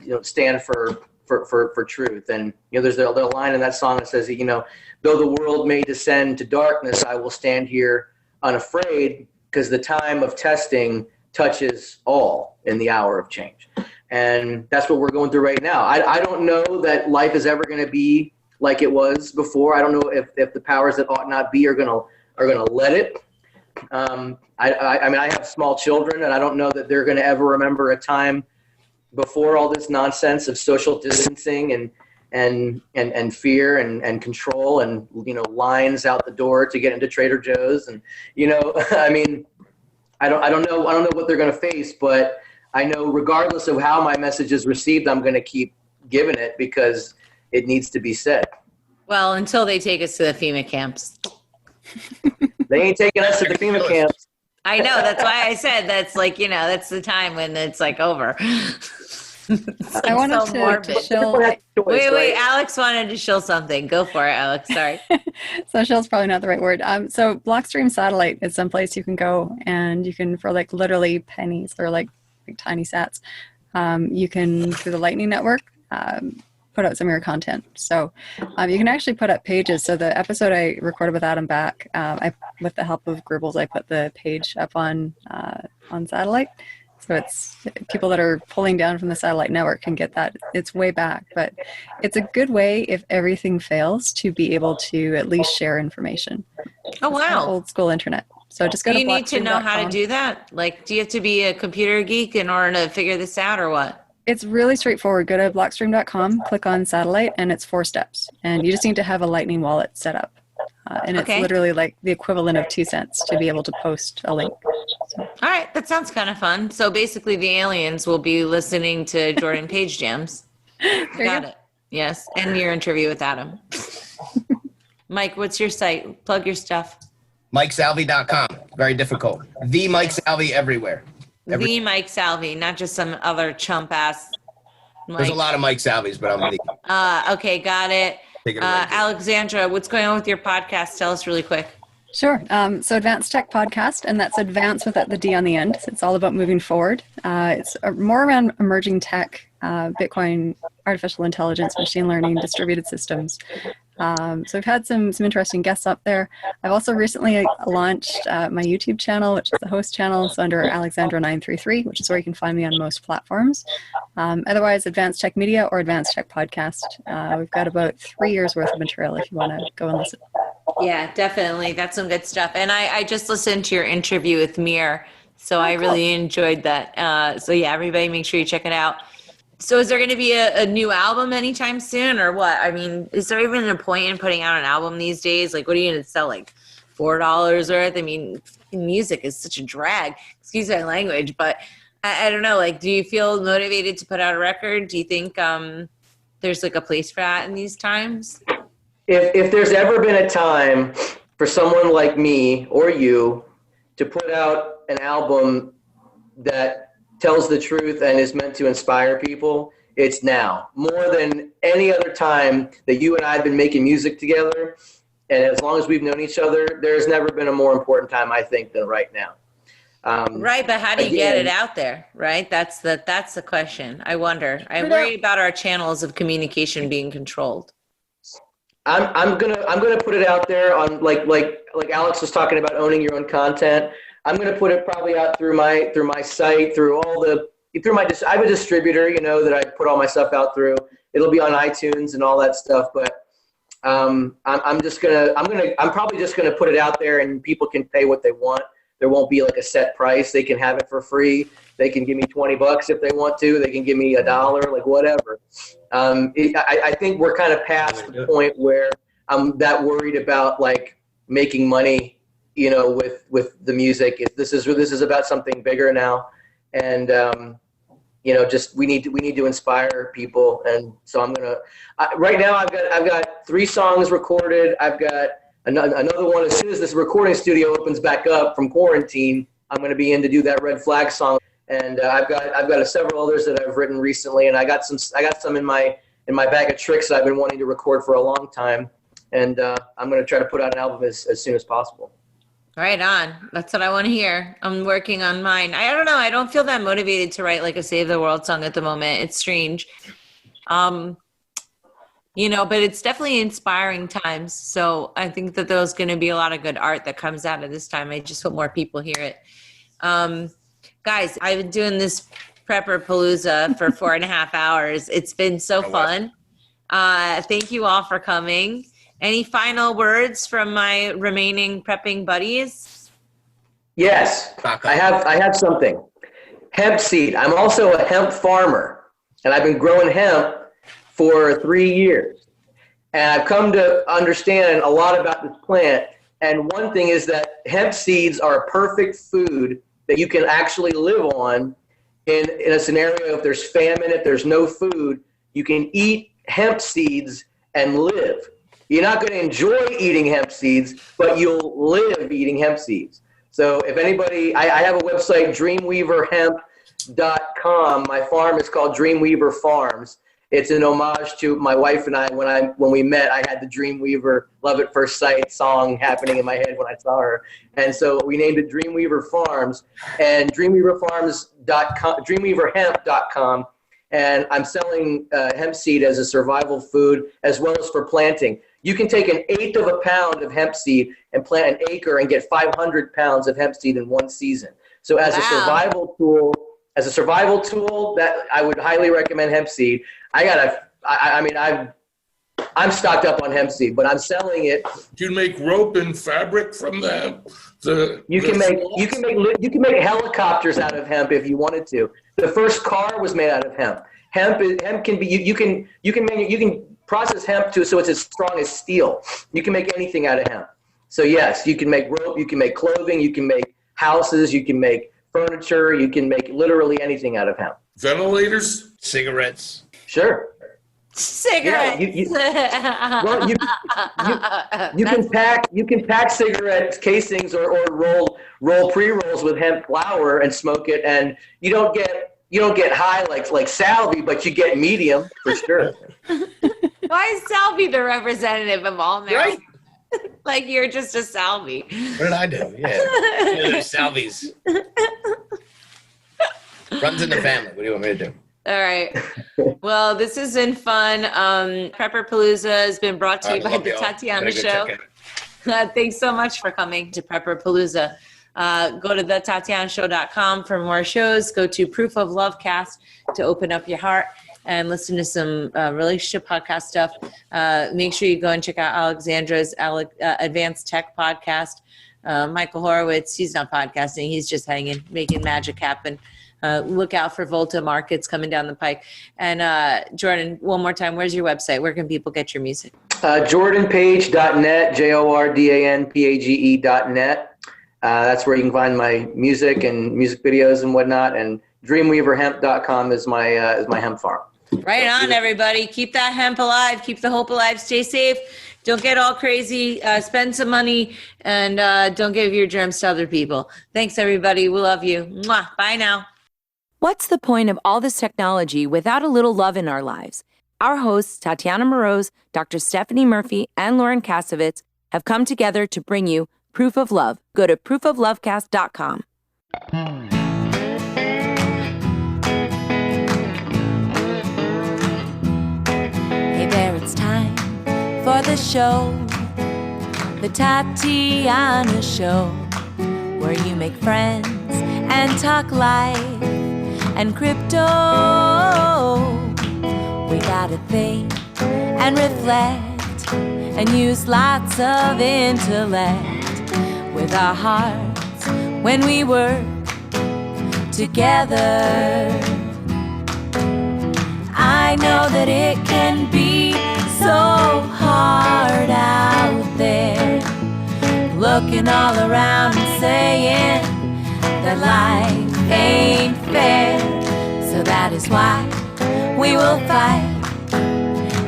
know, stand for truth. And you know, there's the line in that song that says, you know, though the world may descend to darkness, I will stand here unafraid, because the time of testing touches all in the hour of change. And that's what we're going through right now. I don't know that life is ever going to be like it was before. I don't know if the powers that ought not be are going to let it. I mean, I have small children, and I don't know that they're going to ever remember a time before all this nonsense of social distancing and fear and control and, you know, lines out the door to get into Trader Joe's. And, you know, I mean, I don't know what they're going to face, but I know regardless of how my message is received, I'm going to keep giving it because it needs to be said. Well, until they take us to the FEMA camps. They ain't taking us to the FEMA camps. I know. That's why I said that's like, you know, that's the time when it's like over. I wanted to shill. Wait, Alex wanted to shill something. Go for it, Alex. Sorry. So shill's probably not the right word. So Blockstream Satellite is someplace you can go, and you can, for like literally pennies or like tiny sats, you can, through the Lightning Network, put out some of your content. So you can actually put up pages. So the episode I recorded with Adam Back, with the help of Gribbles, I put the page up on satellite. So it's people that are pulling down from the satellite network can get that. It's way back, but it's a good way if everything fails to be able to at least share information. Oh, wow. It's kind of old school internet. So just go to you need to know how to do that? Like, do you have to be a computer geek in order to figure this out or what? It's really straightforward. Go to blockstream.com, click on satellite, and it's 4 steps. And you just need to have a Lightning wallet set up. And it's literally like the equivalent of 2 cents to be able to post a link. So. All right, that sounds kind of fun. So basically the aliens will be listening to Jordan Page Jams. Got it. Yes, and your interview with Adam. Mike, what's your site? Plug your stuff. MikeSalvi.com. Very difficult. The Mike Salvi everywhere. The Mike Salvi, not just some other chump ass Mike. There's a lot of Mike Salvis, but I'm the. Okay, got it. Alexandra, what's going on with your podcast? Tell us really quick. Sure. So Advanced Tech Podcast, and that's advance with the D on the end. It's all about moving forward. It's more around emerging tech, Bitcoin, artificial intelligence, machine learning, distributed systems. So we've had some interesting guests up there. I've also recently launched my YouTube channel, which is the host channel. So under Alexandra933, which is where you can find me on most platforms. Otherwise, Advanced Tech Media or Advanced Tech Podcast. We've got about 3 years worth of material if you want to go and listen. Yeah, definitely. That's some good stuff. And I just listened to your interview with Mir, so I really enjoyed that. So yeah, everybody make sure you check it out. So is there going to be a new album anytime soon or what? I mean, is there even a point in putting out an album these days? Like, what are you going to sell, like $4 worth? I mean, music is such a drag. Excuse my language, but I don't know. Like, do you feel motivated to put out a record? Do you think there's like a place for that in these times? If there's ever been a time for someone like me or you to put out an album that tells the truth and is meant to inspire people, it's now. More than any other time that you and I have been making music together, and as long as we've known each other, there's never been a more important time, I think, than right now. Right, but how do you get it out there, right? That's the question. I wonder. I worry about our channels of communication being controlled. I'm gonna put it out there on like Alex was talking about owning your own content. I'm gonna put it probably out through my site, I have a distributor, that I put all my stuff out through. It'll be on iTunes and all that stuff, but I'm probably just gonna put it out there and people can pay what they want. There won't be like a set price. They can have it for free. They can give me $20 if they want to. They can give me $1, like whatever. I think we're kind of past the point where I'm that worried about like making money, with the music. This is about something bigger now, and just we need to inspire people. And so I'm gonna right now I've got 3 songs recorded. I've got another one as soon as this recording studio opens back up from quarantine. I'm gonna be in to do that Red Flag song. And I've got several others that I've written recently, and I got some in my bag of tricks that I've been wanting to record for a long time, and I'm going to try to put out an album as soon as possible. Right on. That's what I want to hear. I'm working on mine. I don't know. I don't feel that motivated to write like a Save the World song at the moment. It's strange, but it's definitely inspiring times. So I think that there's going to be a lot of good art that comes out of this time. I just hope more people hear it. Guys, I've been doing this Prepperpalooza for 4.5 hours. It's been so fun. Thank you all for coming. Any final words from my remaining prepping buddies? Yes, I have something. Hemp seed. I'm also a hemp farmer, and I've been growing hemp for 3 years. And I've come to understand a lot about this plant. And one thing is that hemp seeds are a perfect food that you can actually live on in a scenario if there's famine, if there's no food, you can eat hemp seeds and live. You're not going to enjoy eating hemp seeds, but you'll live eating hemp seeds. So if anybody, I have a website, dreamweaverhemp.com. My farm is called Dreamweaver Farms. It's an homage to my wife and I. When we met, I had the Dreamweaver Love at First Sight song happening in my head when I saw her. And so we named it Dreamweaver Farms. And dreamweaverhemp.com and I'm selling hemp seed as a survival food as well as for planting. You can take 1/8 of a pound of hemp seed and plant an acre and get 500 pounds of hemp seed in one season. So as a survival tool, that I would highly recommend hemp seed. I'm stocked up on hemp seed, but I'm selling it. Do you make rope and fabric from that? You can make helicopters out of hemp if you wanted to. The first car was made out of hemp. Hemp can be you can process hemp so it's as strong as steel. You can make anything out of hemp. So yes, you can make rope, you can make clothing, you can make houses, you can make furniture, you can make literally anything out of hemp. Ventilators, cigarettes. Sure. Cigarettes. Yeah, you can pack cigarette casings or roll pre-rolls with hemp flour and smoke it, and you don't get high like Salvi, but you get medium for sure. Why is Salvi the representative of all now? Right. Like you're just a Salvi. What did I do? Yeah. Salvi's. Runs in the family. What do you want me to do? All right. Well, this has been fun. Prepperpalooza has been brought to you by the Tatiana Show. Thanks so much for coming to Prepperpalooza. Go to thetatianashow.com for more shows. Go to Proof of Love Cast to open up your heart and listen to some relationship podcast stuff. Make sure you go and check out Alexandra's Advanced Tech Podcast. Michael Horowitz, he's not podcasting. He's just hanging, making magic happen. Look out for Volta Markets coming down the pike. And Jordan, one more time, where's your website? Where can people get your music? JordanPage.net, JordanPage.net. That's where you can find my music and music videos and whatnot. And DreamweaverHemp.com is my hemp farm. Right on, everybody. Keep that hemp alive. Keep the hope alive. Stay safe. Don't get all crazy. Spend some money. And don't give your germs to other people. Thanks, everybody. We love you. Mwah. Bye now. What's the point of all this technology without a little love in our lives? Our hosts, Tatiana Moroz, Dr. Stephanie Murphy, and Lauren Kasovitz, have come together to bring you Proof of Love. Go to proofoflovecast.com. Hey there, it's time for the show, the Tatiana Show, where you make friends and talk life and crypto. We gotta think and reflect and use lots of intellect with our hearts when we work together. I know that it can be so hard out there, looking all around and saying that life ain't fair. So that is why we will fight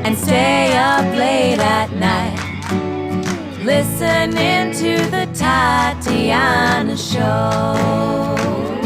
and stay up late at night, listening to the Tatiana Show.